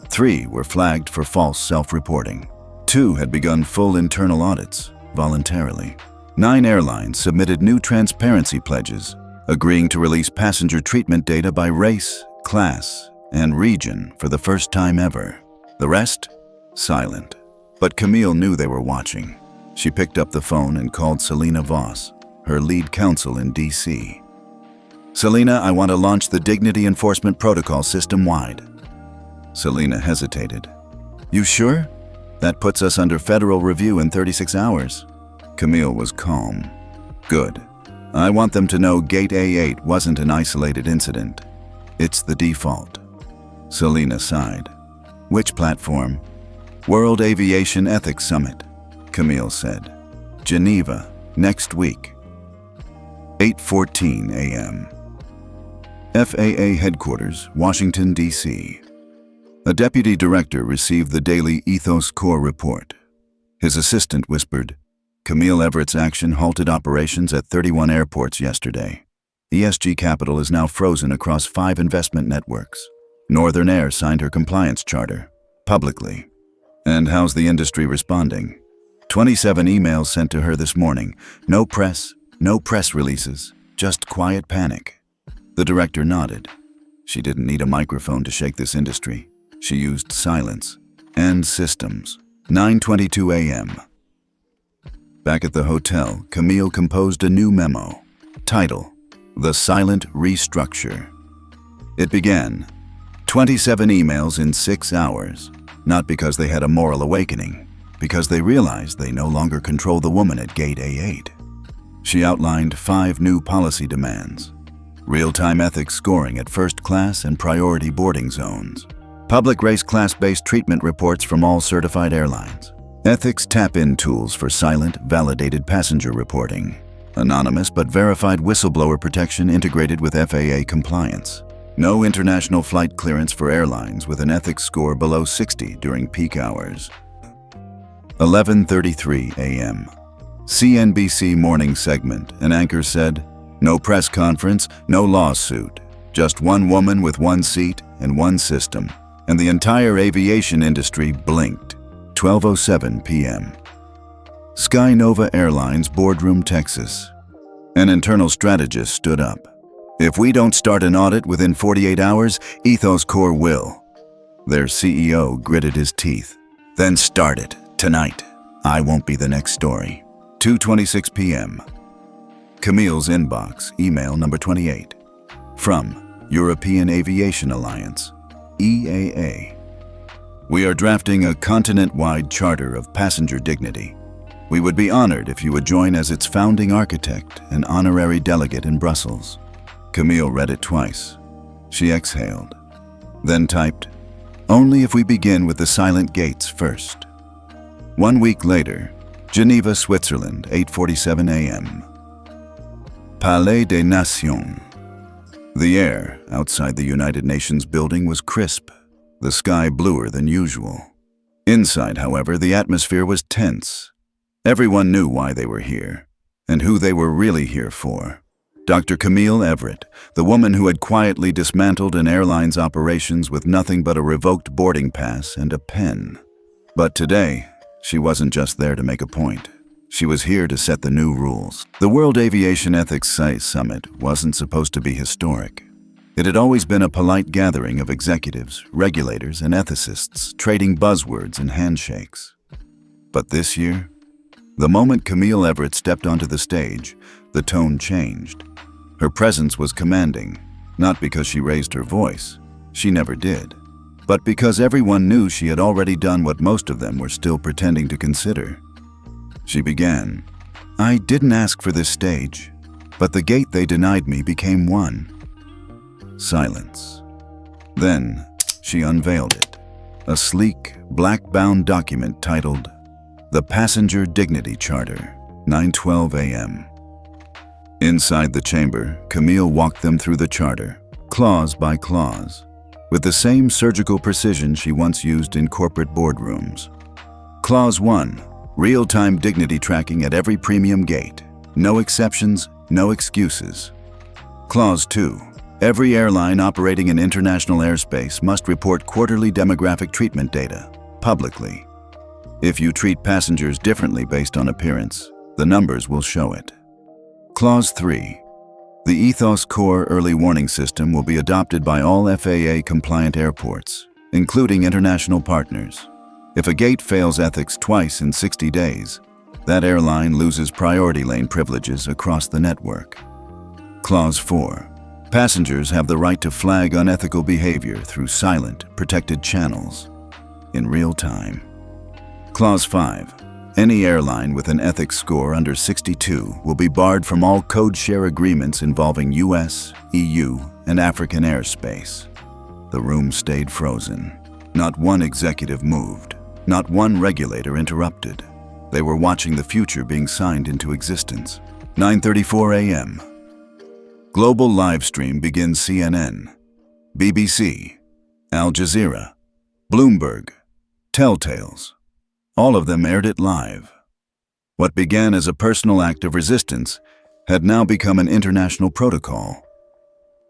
3 were flagged for false self-reporting. 2 had begun full internal audits, voluntarily. 9 airlines submitted new transparency pledges, agreeing to release passenger treatment data by race, class, and region for the first time ever. The rest? Silent. But Camille knew they were watching. She picked up the phone and called Selena Voss, her lead counsel in D.C. Selena, I want to launch the Dignity Enforcement Protocol system-wide. Selena hesitated. You sure? That puts us under federal review in 36 hours. Camille was calm. Good. I want them to know Gate A8 wasn't an isolated incident. It's the default. Selena sighed. Which platform? World Aviation Ethics Summit, Camille said. Geneva, next week. 8:14 a.m. FAA Headquarters, Washington, D.C. A deputy director received the daily Ethos Core report. His assistant whispered, Camille Everett's action halted operations at 31 airports yesterday. ESG Capital is now frozen across 5 investment networks. Northern Air signed her compliance charter, publicly. And how's the industry responding? 27 emails sent to her this morning. No press releases, just quiet panic. The director nodded. She didn't need a microphone to shake this industry. She used silence and systems. 9:22 a.m. Back at the hotel, Camille composed a new memo. Title, The Silent Restructure. It began, 27 emails in 6 hours, not because they had a moral awakening, because they realized they no longer control the woman at Gate A8. She outlined 5 new policy demands. Real-time ethics scoring at first class and priority boarding zones. Public race class-based treatment reports from all certified airlines. Ethics tap-in tools for silent, validated passenger reporting. Anonymous but verified whistleblower protection integrated with FAA compliance. No international flight clearance for airlines with an ethics score below 60 during peak hours. 11:33 a.m. CNBC morning segment. An anchor said, "No press conference, no lawsuit. Just one woman with one seat and one system." And the entire aviation industry blinked. 12:07 p.m. Sky Nova Airlines boardroom, Texas. An internal strategist stood up. "If we don't start an audit within 48 hours, Ethos Corps will." Their CEO gritted his teeth. "Then start it, tonight. I won't be the next story." 2:26 p.m. Camille's inbox, email number 28. From European Aviation Alliance, EAA. "We are drafting a continent-wide charter of passenger dignity. We would be honored if you would join as its founding architect and honorary delegate in Brussels." Camille read it twice. She exhaled, then typed, "Only if we begin with the silent gates first." 1 week later, Geneva, Switzerland, 8:47 a.m. Palais des Nations. The air outside the United Nations building was crisp, the sky bluer than usual. Inside, however, the atmosphere was tense. Everyone knew why they were here, and who they were really here for. Dr. Camille Everett, the woman who had quietly dismantled an airline's operations with nothing but a revoked boarding pass and a pen. But today, she wasn't just there to make a point. She was here to set the new rules. The World Aviation Ethics Summit wasn't supposed to be historic. It had always been a polite gathering of executives, regulators, and ethicists trading buzzwords and handshakes. But this year, the moment Camille Everett stepped onto the stage, the tone changed. Her presence was commanding, not because she raised her voice, she never did, but because everyone knew she had already done what most of them were still pretending to consider. She began, "I didn't ask for this stage, but the gate they denied me became one." Silence. Then she unveiled it, a sleek, black-bound document titled The Passenger Dignity Charter, 9:12 a.m. Inside the chamber, Camille walked them through the charter, clause by clause, with the same surgical precision she once used in corporate boardrooms. Clause 1. Real-time dignity tracking at every premium gate. No exceptions, no excuses. Clause 2. Every airline operating in international airspace must report quarterly demographic treatment data, publicly. If you treat passengers differently based on appearance, the numbers will show it. Clause 3. The Ethos Corps early warning system will be adopted by all FAA-compliant airports, including international partners. If a gate fails ethics twice in 60 days, that airline loses priority lane privileges across the network. Clause 4. Passengers have the right to flag unethical behavior through silent, protected channels, in real time. Clause 5. Any airline with an ethics score under 62 will be barred from all code share agreements involving US, EU, and African airspace. The room stayed frozen. Not one executive moved. Not one regulator interrupted. They were watching the future being signed into existence. 9:34 a.m. Global live stream begins. CNN, BBC, Al Jazeera, Bloomberg, Telltales. All of them aired it live. What began as a personal act of resistance had now become an international protocol.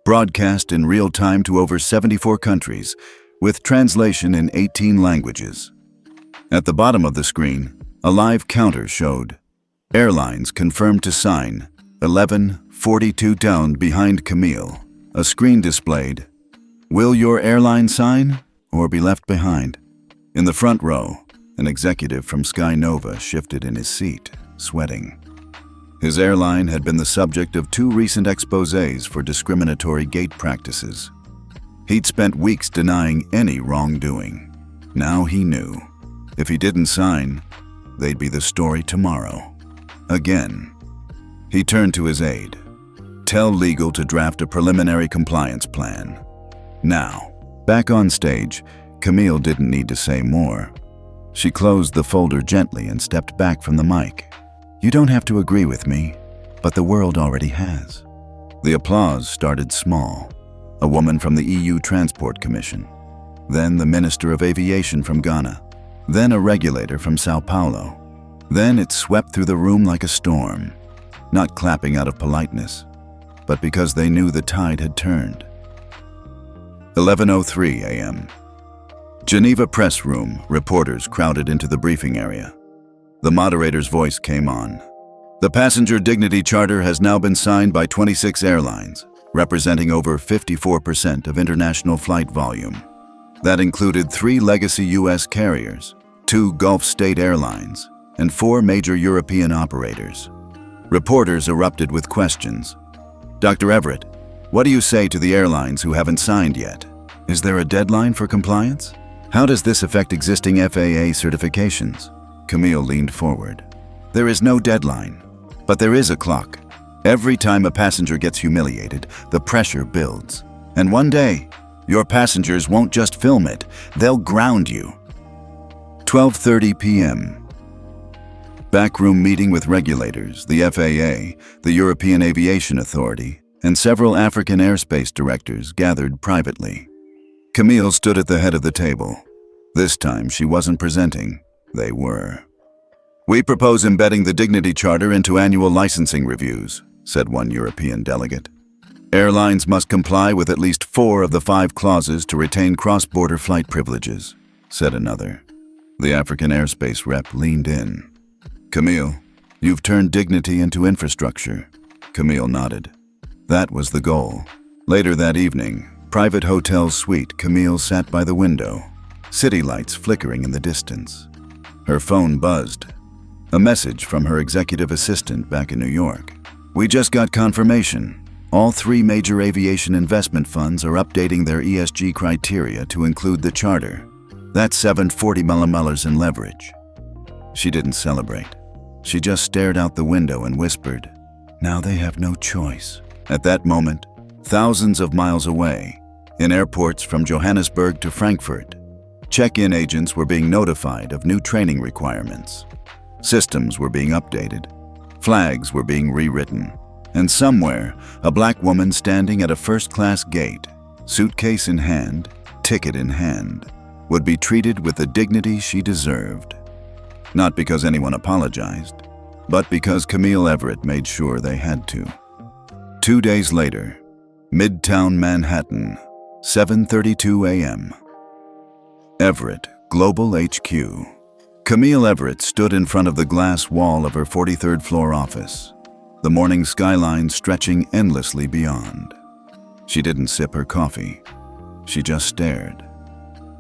Broadcast in real time to over 74 countries, with translation in 18 languages. At the bottom of the screen, a live counter showed airlines confirmed to sign 11:42 down behind Camille. A screen displayed, "Will your airline sign or be left behind?" In the front row, an executive from Sky Nova shifted in his seat, sweating. His airline had been the subject of 2 recent exposés for discriminatory gate practices. He'd spent weeks denying any wrongdoing. Now he knew. If he didn't sign, they'd be the story tomorrow. Again. He turned to his aide. "Tell legal to draft a preliminary compliance plan. Now." Back on stage, Camille didn't need to say more. She closed the folder gently and stepped back from the mic. "You don't have to agree with me, but the world already has." The applause started small. A woman from the EU Transport Commission, then the Minister of Aviation from Ghana, then a regulator from Sao Paulo. Then it swept through the room like a storm, not clapping out of politeness, but because they knew the tide had turned. 11:03 a.m. Geneva press room, reporters crowded into the briefing area. The moderator's voice came on. "The passenger dignity charter has now been signed by 26 airlines, representing over 54% of international flight volume. That included 3 legacy U.S. carriers, 2 Gulf state airlines, and 4 major European operators." Reporters erupted with questions. "Dr. Everett, what do you say to the airlines who haven't signed yet? Is there a deadline for compliance? How does this affect existing FAA certifications?" Camille leaned forward. "There is no deadline, but there is a clock. Every time a passenger gets humiliated, the pressure builds. And one day, your passengers won't just film it, they'll ground you." 12:30 p.m. Backroom meeting with regulators, the FAA, the European Aviation Authority, and several African airspace directors gathered privately. Camille stood at the head of the table. This time she wasn't presenting, they were. "We propose embedding the Dignity Charter into annual licensing reviews," said one European delegate. "Airlines must comply with at least 4 of the 5 clauses to retain cross-border flight privileges," said another. The African airspace rep leaned in. "Camille, you've turned dignity into infrastructure." Camille nodded. That was the goal. Later that evening, private hotel suite, Camille sat by the window, city lights flickering in the distance. Her phone buzzed. A message from her executive assistant back in New York. "We just got confirmation. All 3 major aviation investment funds are updating their ESG criteria to include the charter. That's $740 million in leverage." She didn't celebrate. She just stared out the window and whispered, "Now they have no choice." At that moment, thousands of miles away, in airports from Johannesburg to Frankfurt, check-in agents were being notified of new training requirements. Systems were being updated. Flags were being rewritten. And somewhere, a black woman standing at a first-class gate, suitcase in hand, ticket in hand, would be treated with the dignity she deserved. Not because anyone apologized, but because Camille Everett made sure they had to. 2 days later, Midtown Manhattan, 7:32 a.m. Everett, Global HQ. Camille Everett stood in front of the glass wall of her 43rd floor office, the morning skyline stretching endlessly beyond. She didn't sip her coffee. She just stared.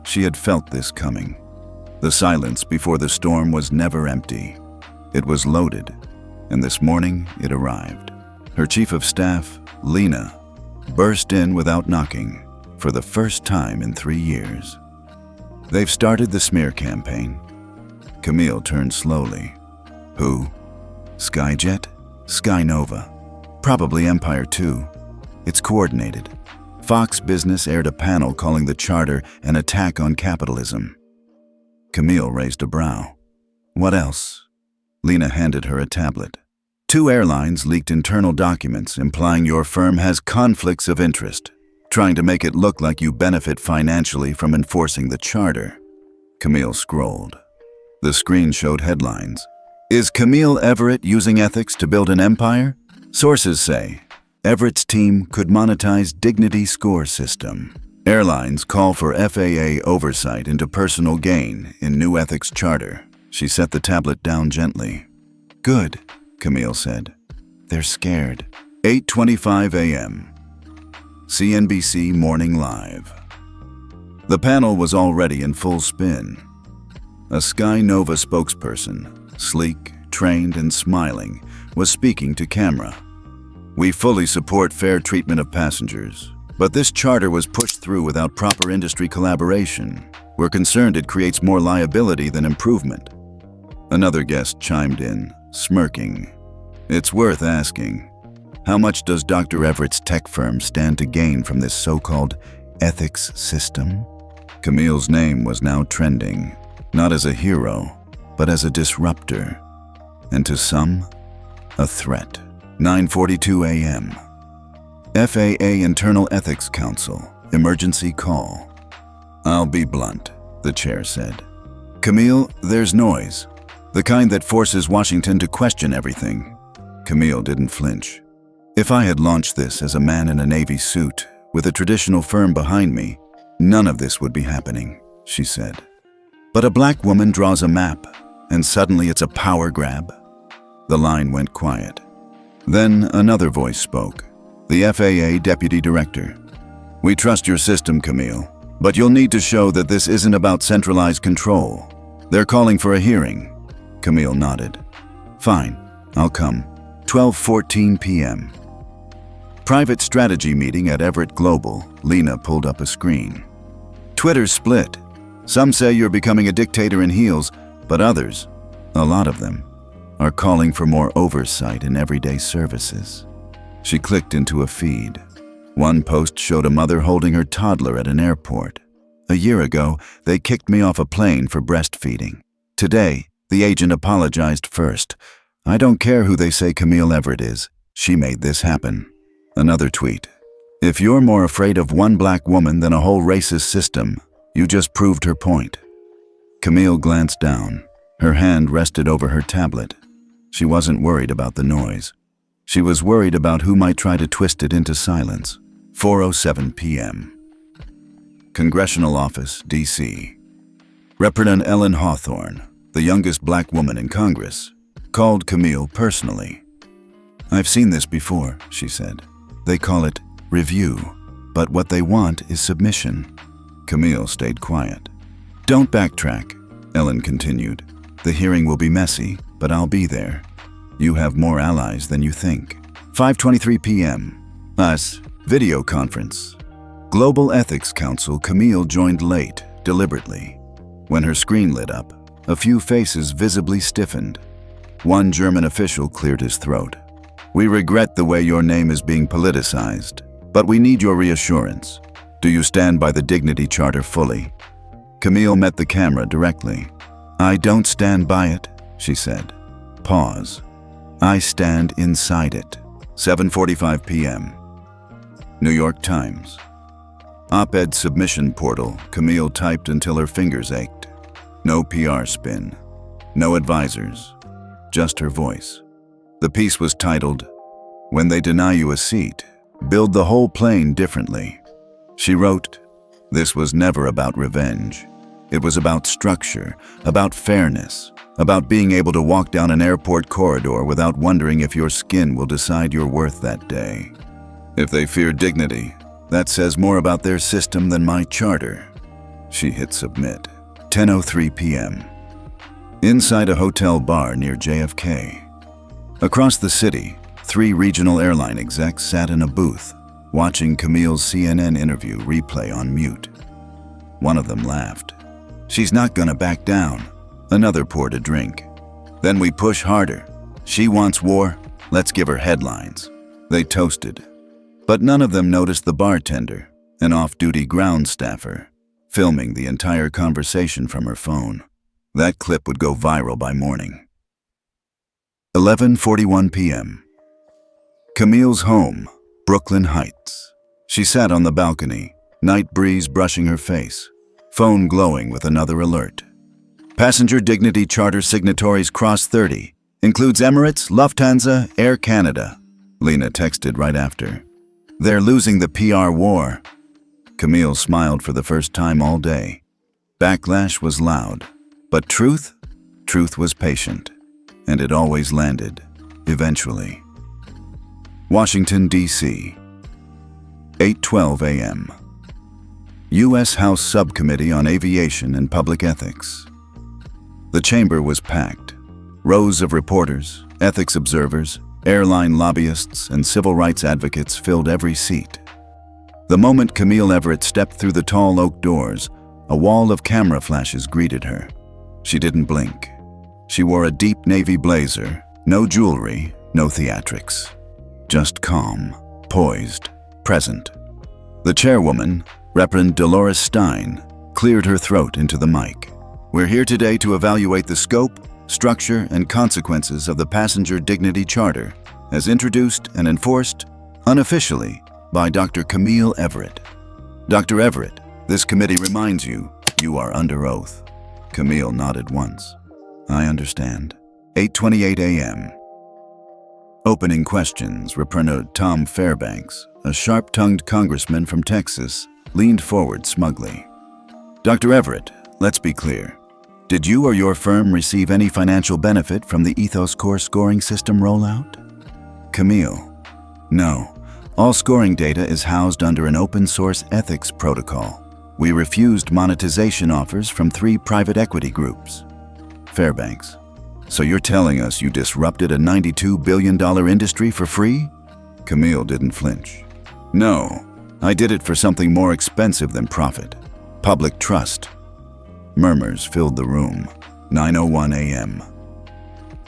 She had felt this coming. The silence before the storm was never empty. It was loaded, and this morning it arrived. Her chief of staff, Lena, burst in without knocking for the first time in 3 years. "They've started the smear campaign." Camille turned slowly. "Who? Skyjet? Skynova? Probably Empire too. It's coordinated. Fox Business aired a panel calling the charter an attack on capitalism." Camille raised a brow. "What else?" Lena handed her a tablet. 2 airlines leaked internal documents implying your firm has conflicts of interest, trying to make it look like you benefit financially from enforcing the charter. Camille scrolled. The screen showed headlines. "Is Camille Everett using ethics to build an empire? Sources say Everett's team could monetize dignity score system. Airlines call for FAA oversight into personal gain in new ethics charter." She set the tablet down gently. "Good," Camille said. "They're scared." 8:25 a.m. CNBC Morning Live. The panel was already in full spin. A Skynova spokesperson, sleek, trained, and smiling, was speaking to camera. "We fully support fair treatment of passengers, but this charter was pushed through without proper industry collaboration. We're concerned it creates more liability than improvement." Another guest chimed in, smirking. "It's worth asking. How much does Dr. Everett's tech firm stand to gain from this so-called ethics system?" Camille's name was now trending. not as a hero, but as a disruptor, and to some, a threat. 9:42 a.m. FAA Internal Ethics Council, emergency call. "I'll be blunt," the chair said. "Camille, there's noise. The kind that forces Washington to question everything." Camille didn't flinch. "If I had launched this as a man in a Navy suit, with a traditional firm behind me, none of this would be happening," she said. "But a black woman draws a map, and suddenly it's a power grab." The line went quiet. Then another voice spoke, the FAA Deputy Director. "We trust your system, Camille, but you'll need to show that this isn't about centralized control. They're calling for a hearing." Camille nodded. "Fine, I'll come." 12:14 p.m. Private strategy meeting at Everett Global. Lena pulled up a screen. "Twitter's split. Some say you're becoming a dictator in heels, but others, a lot of them, are calling for more oversight in everyday services." She clicked into a feed. One post showed a mother holding her toddler at an airport. "A year ago, they kicked me off a plane for breastfeeding. Today, the agent apologized first. I don't care who they say Camille Everett is. She made this happen." Another tweet. "If you're more afraid of one black woman than a whole racist system, you just proved her point." Camille glanced down. Her hand rested over her tablet. She wasn't worried about the noise. She was worried about who might try to twist it into silence. 4:07 p.m. Congressional Office, D.C. Representative Ellen Hawthorne, the youngest black woman in Congress, called Camille personally. "I've seen this before," she said. "They call it review, but what they want is submission." Camille stayed quiet. "Don't backtrack," Ellen continued. "The hearing will be messy, but I'll be there. You have more allies than you think." 5:23 p.m. US video conference. Global Ethics Council. Camille joined late, deliberately. When her screen lit up, a few faces visibly stiffened. One German official cleared his throat. "We regret the way your name is being politicized, but we need your reassurance. Do you stand by the Dignity Charter fully?" Camille met the camera directly. "I don't stand by it," she said. Pause. "I stand inside it." 7:45 p.m. New York Times. Op-ed submission portal. Camille typed until her fingers ached. No PR spin. No advisors. Just her voice. The piece was titled, "When They Deny You a Seat, Build the Whole Plane Differently." She wrote, "This was never about revenge. It was about structure, about fairness, about being able to walk down an airport corridor without wondering if your skin will decide your worth that day. If they fear dignity, that says more about their system than my charter." She hit submit. 10:03 p.m. Inside a hotel bar near JFK. Across the city, 3 regional airline execs sat in a booth, watching Camille's CNN interview replay on mute. One of them laughed. "She's not gonna back down." Another poured a drink. "Then we push harder. She wants war, let's give her headlines." They toasted. But none of them noticed the bartender, an off-duty ground staffer, filming the entire conversation from her phone. That clip would go viral by morning. 11:41 p.m. Camille's home, Brooklyn Heights. She sat on the balcony, night breeze brushing her face, phone glowing with another alert. Passenger Dignity Charter signatories cross 30, includes Emirates, Lufthansa, Air Canada. Lena texted right after. "They're losing the PR war." Camille smiled for the first time all day. Backlash was loud, but truth was patient. And it always landed, eventually. Washington, D.C. 8:12 a.m. U.S. House Subcommittee on Aviation and Public Ethics. The chamber was packed. Rows of reporters, ethics observers, airline lobbyists, and civil rights advocates filled every seat. The moment Camille Everett stepped through the tall oak doors, a wall of camera flashes greeted her. She didn't blink. She wore a deep navy blazer, no jewelry, no theatrics. Just calm, poised, present. The chairwoman, Reverend Dolores Stein, cleared her throat into the mic. We're here today to evaluate the scope, structure, and consequences of the Passenger Dignity Charter as introduced and enforced unofficially by Dr. Camille Everett. Dr. Everett, this committee reminds you, you are under oath. Camille nodded once. I understand. 8:28 a.m. Opening questions. Representative Tom Fairbanks, a sharp-tongued congressman from Texas, leaned forward smugly. Dr. Everett, let's be clear. Did you or your firm receive any financial benefit from the Ethos Core scoring system rollout? Camille, no. All scoring data is housed under an open-source ethics protocol. We refused monetization offers from 3 private equity groups. Fairbanks, so you're telling us you disrupted a $92 billion industry for free? Camille didn't flinch. No, I did it for something more expensive than profit. Public trust. Murmurs filled the room. 9:01 a.m.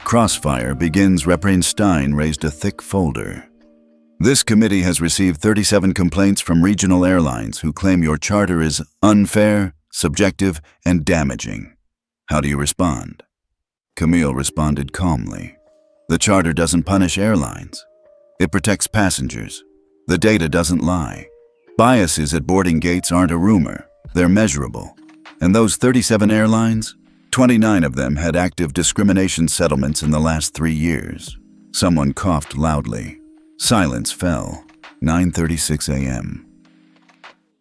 Crossfire begins. Representative Stein raised a thick folder. This committee has received 37 complaints from regional airlines who claim your charter is unfair, subjective, and damaging. How do you respond? Camille responded calmly. The charter doesn't punish airlines. It protects passengers. The data doesn't lie. Biases at boarding gates aren't a rumor. They're measurable. And those 37 airlines, 29 of them had active discrimination settlements in the last 3 years. Someone coughed loudly. Silence fell. 9:36 a.m.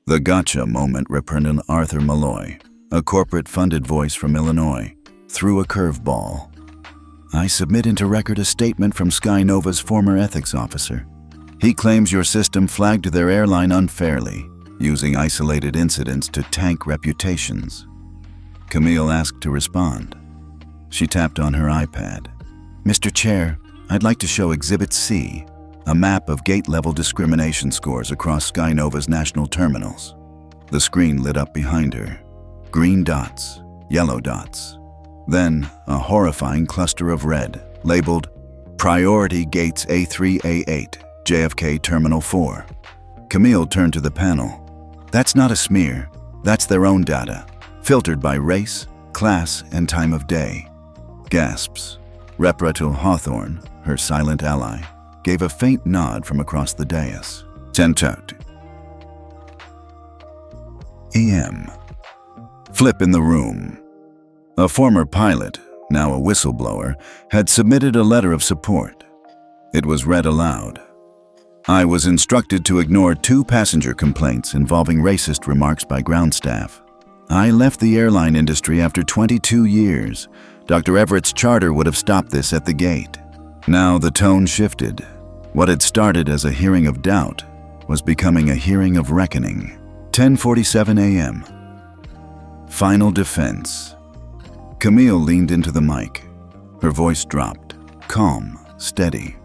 The gotcha moment. Representative Arthur Malloy, a corporate-funded voice from Illinois, threw a curveball. I submit into record a statement from SkyNova's former ethics officer. He claims your system flagged their airline unfairly, using isolated incidents to tank reputations. Camille asked to respond. She tapped on her iPad. Mr. Chair, I'd like to show Exhibit C, a map of gate-level discrimination scores across SkyNova's national terminals. The screen lit up behind her. Green dots, yellow dots. Then, a horrifying cluster of red, labeled Priority Gates A3, A8, JFK Terminal 4. Camille turned to the panel. That's not a smear. That's their own data, filtered by race, class, and time of day. Gasps. Representative Hawthorne, her silent ally, gave a faint nod from across the dais. 10:30 a.m. Flip in the room. A former pilot, now a whistleblower, had submitted a letter of support. It was read aloud. I was instructed to ignore 2 passenger complaints involving racist remarks by ground staff. I left the airline industry after 22 years. Dr. Everett's charter would have stopped this at the gate. Now the tone shifted. What had started as a hearing of doubt was becoming a hearing of reckoning. 10:47 a.m. Final defense. Camille leaned into the mic. Her voice dropped, calm, steady.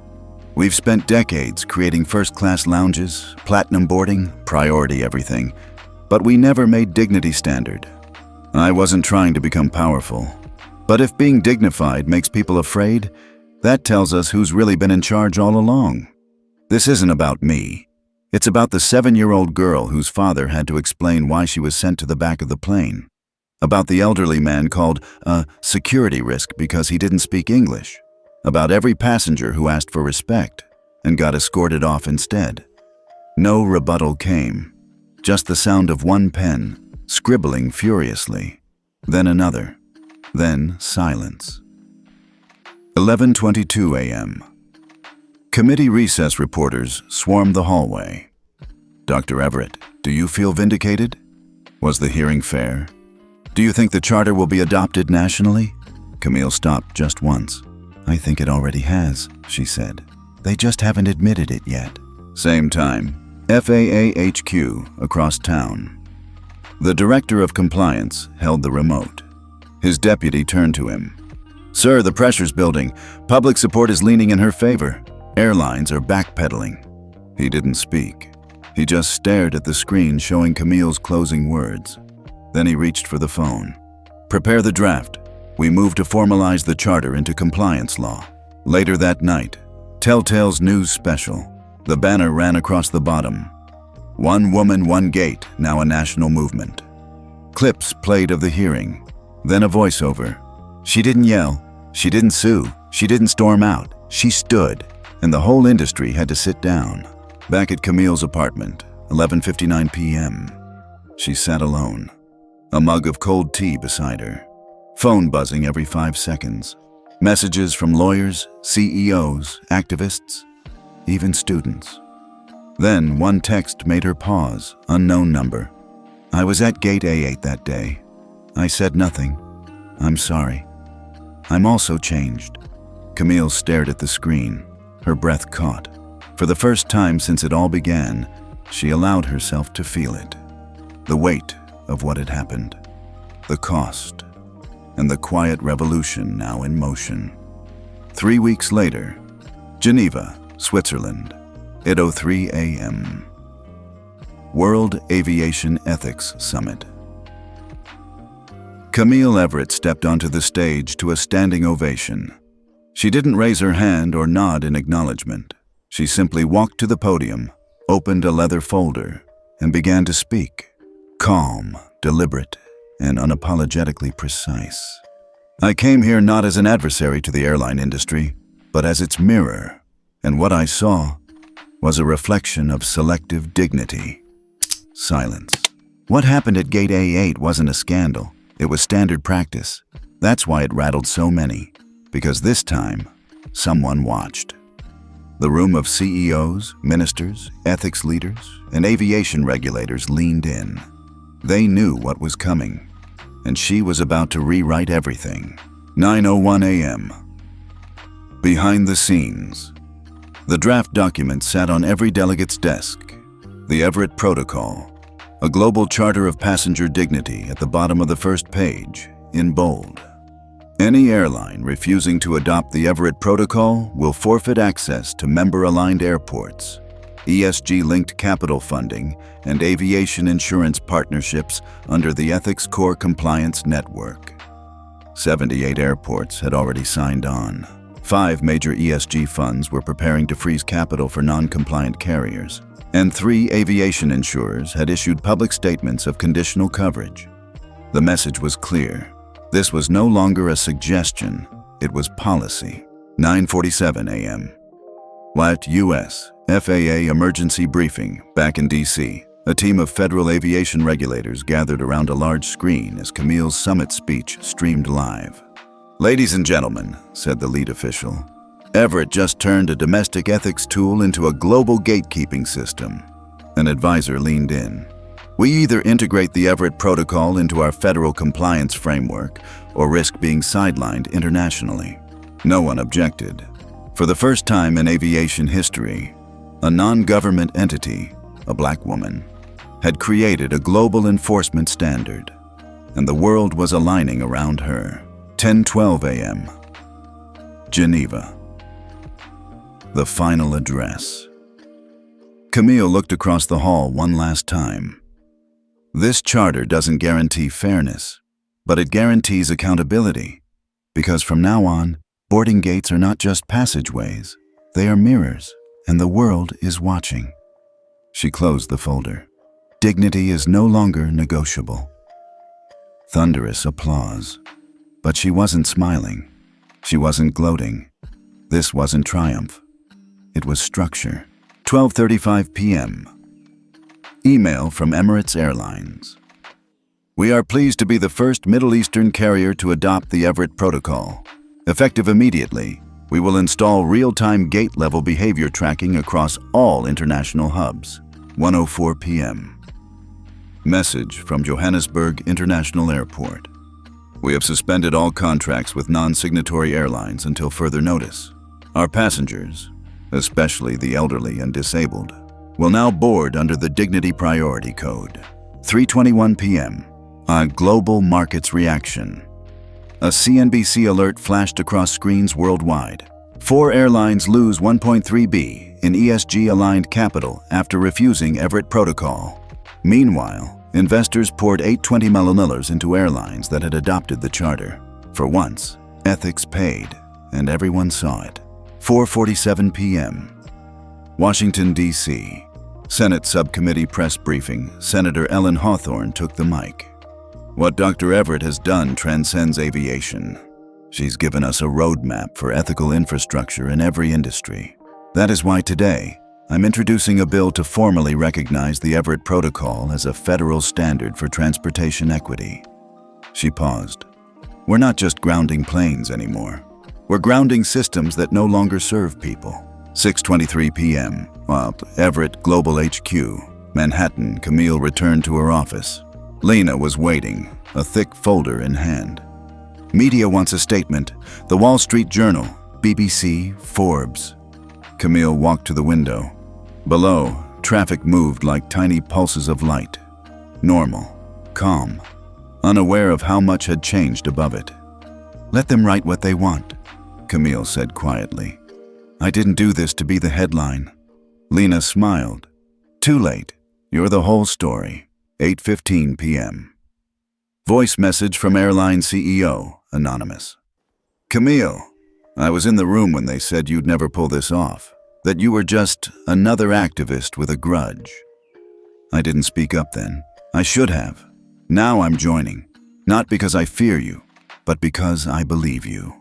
We've spent decades creating first-class lounges, platinum boarding, priority everything, but we never made dignity standard. I wasn't trying to become powerful, but if being dignified makes people afraid, that tells us who's really been in charge all along. This isn't about me. It's about the 7-year-old girl whose father had to explain why she was sent to the back of the plane. About the elderly man called a security risk because he didn't speak English. About every passenger who asked for respect and got escorted off instead. No rebuttal came, just the sound of one pen scribbling furiously, then another, then silence. 11:22 a.m. Committee recess reporters swarmed the hallway. Dr. Everett, do you feel vindicated? Was the hearing fair? Do you think the charter will be adopted nationally? Camille stopped just once. I think it already has, she said. They just haven't admitted it yet. Same time, FAA HQ across town. The director of compliance held the remote. His deputy turned to him. Sir, the pressure's building. Public support is leaning in her favor. Airlines are backpedaling. He didn't speak. He just stared at the screen showing Camille's closing words. Then he reached for the phone. Prepare the draft. We move to formalize the charter into compliance law. Later that night, Telltales news special. The banner ran across the bottom. One woman, one gate, now a national movement. Clips played of the hearing. Then a voiceover. She didn't yell. She didn't sue. She didn't storm out. She stood, and the whole industry had to sit down. Back at Camille's apartment, 11:59 p.m. She sat alone, a mug of cold tea beside her, phone buzzing every 5 seconds. Messages from lawyers, CEOs, activists, even students. Then one text made her pause, unknown number. I was at Gate A8 that day. I said nothing. I'm sorry. I'm also changed. Camille stared at the screen, her breath caught. For the first time since it all began, she allowed herself to feel it. The weight of what had happened, the cost, and the quiet revolution now in motion. 3 weeks later, Geneva, Switzerland, 8:03 a.m. World Aviation Ethics Summit. Camille Everett stepped onto the stage to a standing ovation. She didn't raise her hand or nod in acknowledgement. She simply walked to the podium, opened a leather folder, and began to speak. Calm, deliberate, and unapologetically precise. I came here not as an adversary to the airline industry, but as its mirror, and what I saw was a reflection of selective dignity. Silence. What happened at Gate A8 wasn't a scandal. It was standard practice. That's why it rattled so many, because this time, someone watched. The room of CEOs, ministers, ethics leaders, and aviation regulators leaned in. They knew what was coming, and she was about to rewrite everything. 9:01 a.m. Behind the scenes. The draft document sat on every delegate's desk. The Everett Protocol, a global charter of passenger dignity at the bottom of the first page, in bold. Any airline refusing to adopt the Everett Protocol will forfeit access to member-aligned airports, ESG-linked capital funding, and aviation insurance partnerships under the Ethics Core Compliance Network. 78 airports had already signed on. 5 major ESG funds were preparing to freeze capital for non-compliant carriers, and 3 aviation insurers had issued public statements of conditional coverage. The message was clear. This was no longer a suggestion, it was policy. 9:47 a.m. At U.S. FAA emergency briefing back in D.C., a team of federal aviation regulators gathered around a large screen as Camille's summit speech streamed live. Ladies and gentlemen, said the lead official, Everett just turned a domestic ethics tool into a global gatekeeping system. An advisor leaned in. We either integrate the Everett Protocol into our federal compliance framework or risk being sidelined internationally. No one objected. For the first time in aviation history, a non-government entity, a black woman, had created a global enforcement standard, and the world was aligning around her. 10:12 a.m. Geneva. The final address. Camille looked across the hall one last time. This charter doesn't guarantee fairness, but it guarantees accountability, because from now on, boarding gates are not just passageways, they are mirrors, and the world is watching. She closed the folder. Dignity is no longer negotiable. Thunderous applause. But she wasn't smiling. She wasn't gloating. This wasn't triumph. It was structure. 12:35 p.m. Email from Emirates Airlines. We are pleased to be the first Middle Eastern carrier to adopt the Everett Protocol. Effective immediately, we will install real-time gate-level behavior tracking across all international hubs. 1:04 p.m. Message from Johannesburg International Airport. We have suspended all contracts with non-signatory airlines until further notice. Our passengers, especially the elderly and disabled, will now board under the Dignity Priority Code. 3:21 p.m. A global markets reaction. A CNBC alert flashed across screens worldwide. 4 airlines lose 1.3 billion in ESG-aligned capital after refusing Everett Protocol. Meanwhile, investors poured $820 million into airlines that had adopted the charter. For once, ethics paid, and everyone saw it. 4:47 p.m. Washington, D.C. Senate Subcommittee press briefing. Senator Ellen Hawthorne took the mic. What Dr. Everett has done transcends aviation. She's given us a roadmap for ethical infrastructure in every industry. That is why today, I'm introducing a bill to formally recognize the Everett Protocol as a federal standard for transportation equity. She paused. We're not just grounding planes anymore. We're grounding systems that no longer serve people. 6:23 p.m. While Everett Global HQ, Manhattan, Camille returned to her office. Lena was waiting, a thick folder in hand. Media wants a statement. The Wall Street Journal, BBC, Forbes. Camille walked to the window. Below, traffic moved like tiny pulses of light. Normal, calm, unaware of how much had changed above it. Let them write what they want, Camille said quietly. I didn't do this to be the headline. Lena smiled. Too late. You're the whole story. 8:15 p.m. Voice message from Airline CEO, anonymous. Camille, I was in the room when they said you'd never pull this off, that you were just another activist with a grudge. I didn't speak up then. I should have. Now I'm joining, not because I fear you, but because I believe you.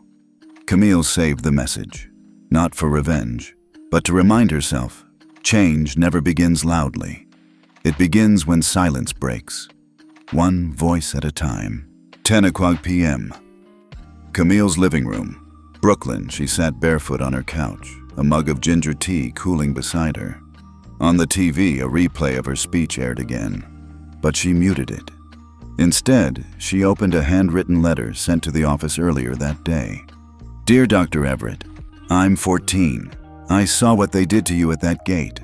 Camille saved the message, not for revenge, but to remind herself, change never begins loudly. It begins when silence breaks, one voice at a time. 10 o'clock p.m. Camille's living room. Brooklyn, she sat barefoot on her couch, a mug of ginger tea cooling beside her. On the TV, a replay of her speech aired again, but she muted it. Instead, she opened a handwritten letter sent to the office earlier that day. Dear Dr. Everett, I'm 14. I saw what they did to you at that gate.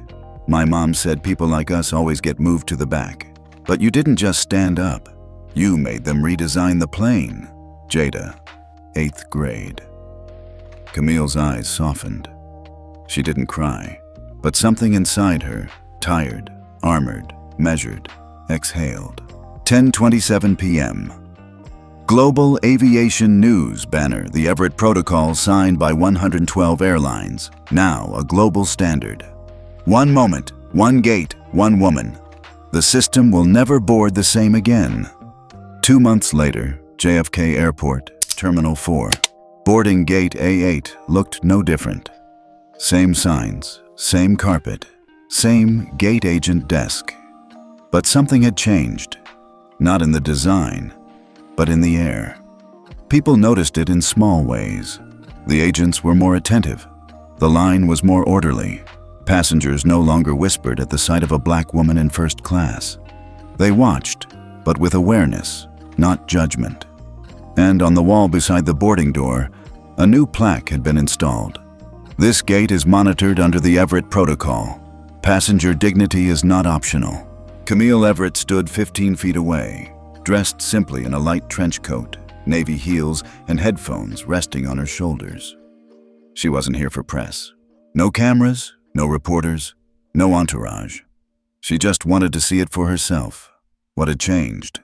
My mom said people like us always get moved to the back. But you didn't just stand up. You made them redesign the plane. Jada, 8th grade. Camille's eyes softened. She didn't cry, but something inside her, tired, armored, measured, exhaled. 10:27 p.m. Global Aviation News banner, the Everett Protocol signed by 112 airlines, now a global standard. One moment, one gate, one woman. The system will never board the same again. 2 months later, JFK Airport, Terminal 4. Boarding gate A8 looked no different. Same signs, same carpet, same gate agent desk. But something had changed. Not in the design, but in the air. People noticed it in small ways. The agents were more attentive. The line was more orderly. Passengers no longer whispered at the sight of a black woman in first class. They watched, but with awareness, not judgment. And on the wall beside the boarding door, a new plaque had been installed. This gate is monitored under the Everett Protocol. Passenger dignity is not optional. Camille Everett stood 15 feet away, dressed simply in a light trench coat, navy heels, and headphones resting on her shoulders. She wasn't here for press. No cameras, no reporters, no entourage. She just wanted to see it for herself, what had changed,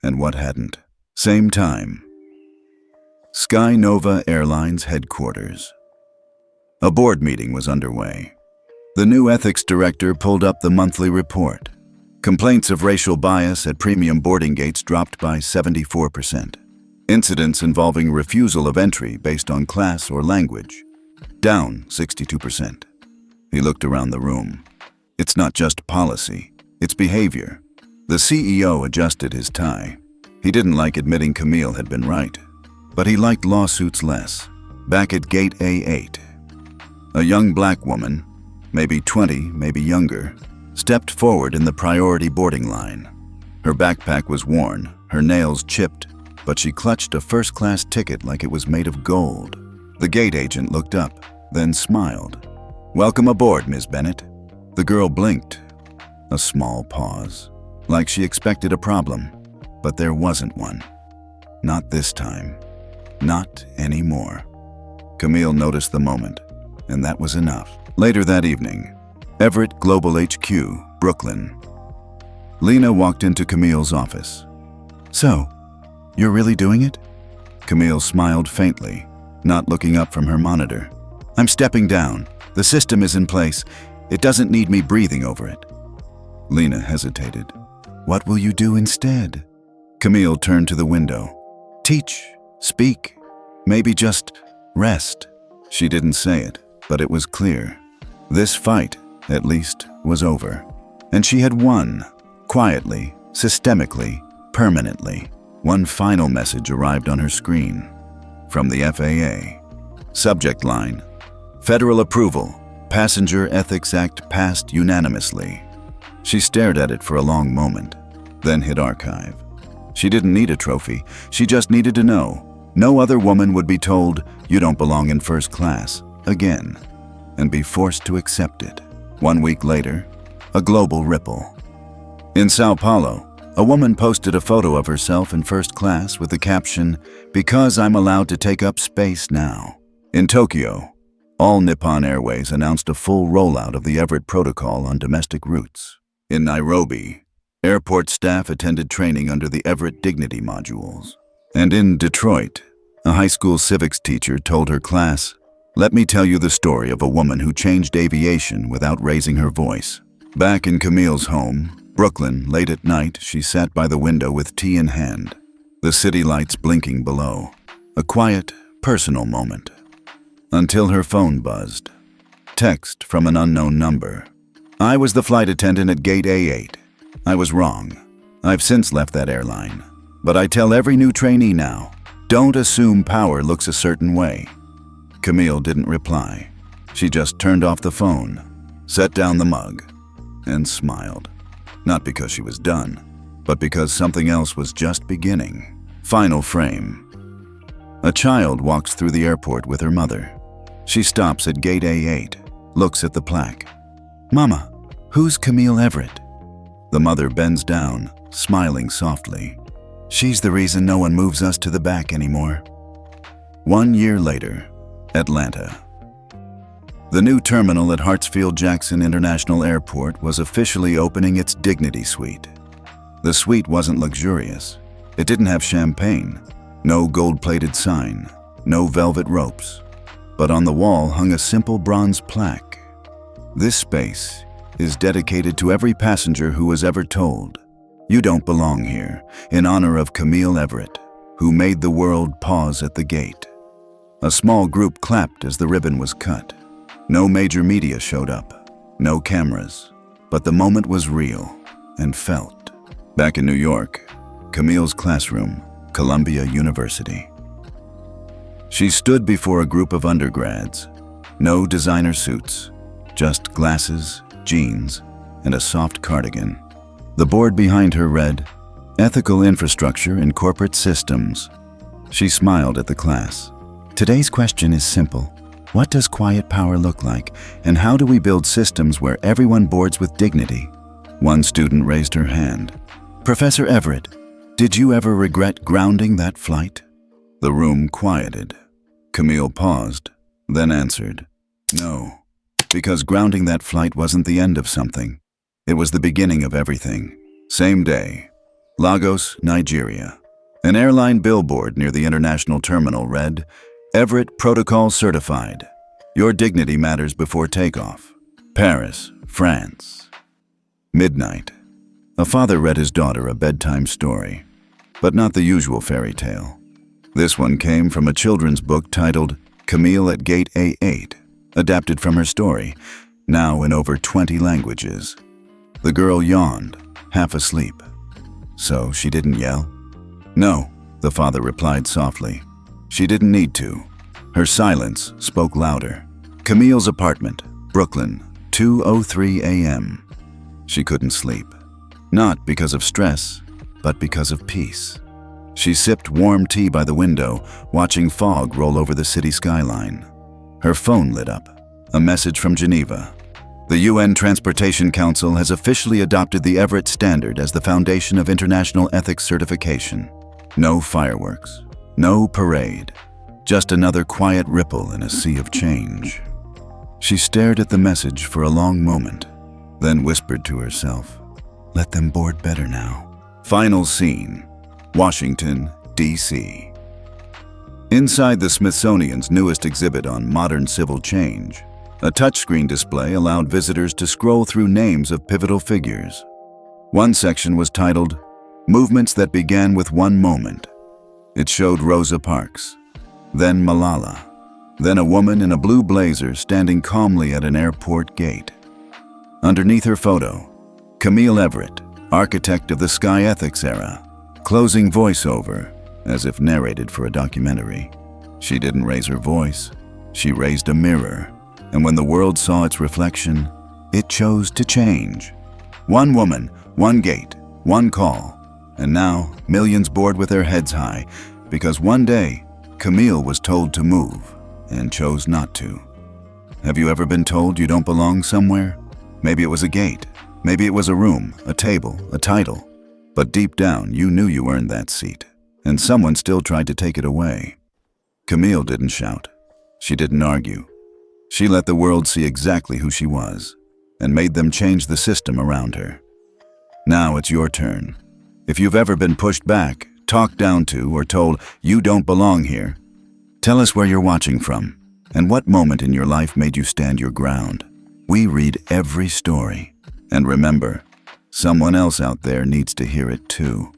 and what hadn't. Same time. Sky Nova Airlines headquarters. A board meeting was underway. The new ethics director pulled up the monthly report. Complaints of racial bias at premium boarding gates dropped by 74%. Incidents involving refusal of entry based on class or language, down 62%. He looked around the room. It's not just policy, it's behavior. The CEO adjusted his tie. He didn't like admitting Camille had been right, but he liked lawsuits less. Back at gate A8, a young black woman, maybe 20, maybe younger, stepped forward in the priority boarding line. Her backpack was worn, her nails chipped, but she clutched a first-class ticket like it was made of gold. The gate agent looked up, then smiled. Welcome aboard, Ms. Bennett. The girl blinked. A small pause, like she expected a problem, but there wasn't one. Not this time. Not anymore. Camille noticed the moment, and that was enough. Later that evening, Everett Global HQ, Brooklyn. Lena walked into Camille's office. So, you're really doing it? Camille smiled faintly, not looking up from her monitor. I'm stepping down. The system is in place. It doesn't need me breathing over it. Lena hesitated. What will you do instead? Camille turned to the window. Teach, speak, maybe just rest. She didn't say it, but it was clear. This fight, at least, was over. And she had won, quietly, systemically, permanently. One final message arrived on her screen. From the FAA. Subject line: Federal approval. Passenger Ethics Act passed unanimously. She stared at it for a long moment, then hit archive. She didn't need a trophy. She just needed to know. No other woman would be told, "You don't belong in first class," again, and be forced to accept it. 1 week later, a global ripple. In Sao Paulo, a woman posted a photo of herself in first class with the caption, "Because I'm allowed to take up space now." In Tokyo, All Nippon Airways announced a full rollout of the Everett Protocol on domestic routes. In Nairobi, airport staff attended training under the Everett Dignity modules. And in Detroit, a high school civics teacher told her class, "Let me tell you the story of a woman who changed aviation without raising her voice." Back in Camille's home, Brooklyn, late at night, she sat by the window with tea in hand, the city lights blinking below. A quiet, personal moment. Until her phone buzzed. Text from an unknown number. "I was the flight attendant at gate A8. I was wrong. I've since left that airline. But I tell every new trainee now, don't assume power looks a certain way." Camille didn't reply. She just turned off the phone, set down the mug, and smiled. Not because she was done, but because something else was just beginning. Final frame. A child walks through the airport with her mother. She stops at gate A8, looks at the plaque. "Mama, who's Camille Everett?" The mother bends down, smiling softly. "She's the reason no one moves us to the back anymore." 1 year later, Atlanta. The new terminal at Hartsfield-Jackson International Airport was officially opening its Dignity Suite. The suite wasn't luxurious. It didn't have champagne, no gold-plated sign, no velvet ropes. But on the wall hung a simple bronze plaque. "This space is dedicated to every passenger who was ever told, 'You don't belong here,' in honor of Camille Everett, who made the world pause at the gate." A small group clapped as the ribbon was cut. No major media showed up, no cameras, but the moment was real and felt. Back in New York, Camille's classroom, Columbia University. She stood before a group of undergrads. No designer suits, just glasses, jeans, and a soft cardigan. The board behind her read, "Ethical Infrastructure in Corporate Systems." She smiled at the class. "Today's question is simple. What does quiet power look like, and how do we build systems where everyone boards with dignity?" One student raised her hand. "Professor Everett, did you ever regret grounding that flight?" The room quieted. Camille paused, then answered, "No, because grounding that flight wasn't the end of something. It was the beginning of everything." Same day, Lagos, Nigeria. An airline billboard near the international terminal read, "Everett Protocol Certified. Your dignity matters before takeoff." Paris, France. Midnight. A father read his daughter a bedtime story, but not the usual fairy tale. This one came from a children's book titled Camille at Gate A8, adapted from her story, now in over 20 languages. The girl yawned, half asleep. "So she didn't yell?" "No," the father replied softly. "She didn't need to." Her silence spoke louder. Camille's apartment, Brooklyn, 2:03 a.m. She couldn't sleep. Not because of stress, but because of peace. She sipped warm tea by the window, watching fog roll over the city skyline. Her phone lit up. A message from Geneva. The UN Transportation Council has officially adopted the Everett Standard as the foundation of international ethics certification. No fireworks, no parade, just another quiet ripple in a sea of change. She stared at the message for a long moment, then whispered to herself, "Let them board better now." Final scene, Washington, D.C. Inside the Smithsonian's newest exhibit on modern civil change, a touchscreen display allowed visitors to scroll through names of pivotal figures. One section was titled, Movements that began with one moment. It showed Rosa Parks, then Malala, then a woman in a blue blazer standing calmly at an airport gate. Underneath her photo, Camille Everett, architect of the Sky Ethics era, closing voiceover as if narrated for a documentary. She didn't raise her voice, she raised a mirror, and when the world saw its reflection, it chose to change. One woman, one gate, one call, and now millions bored with their heads high because one day Camille was told to move and chose not to. Have you ever been told you don't belong somewhere? Maybe it was a gate, maybe it was a room, a table, a title, but deep down you knew you earned that seat, and someone still tried to take it away. Camille didn't shout. She didn't argue. She let the world see exactly who she was and made them change the system around her. Now it's your turn. If you've ever been pushed back, talked down to, or told you don't belong here, tell us where you're watching from and what moment in your life made you stand your ground. We read every story. And remember, someone else out there needs to hear it too.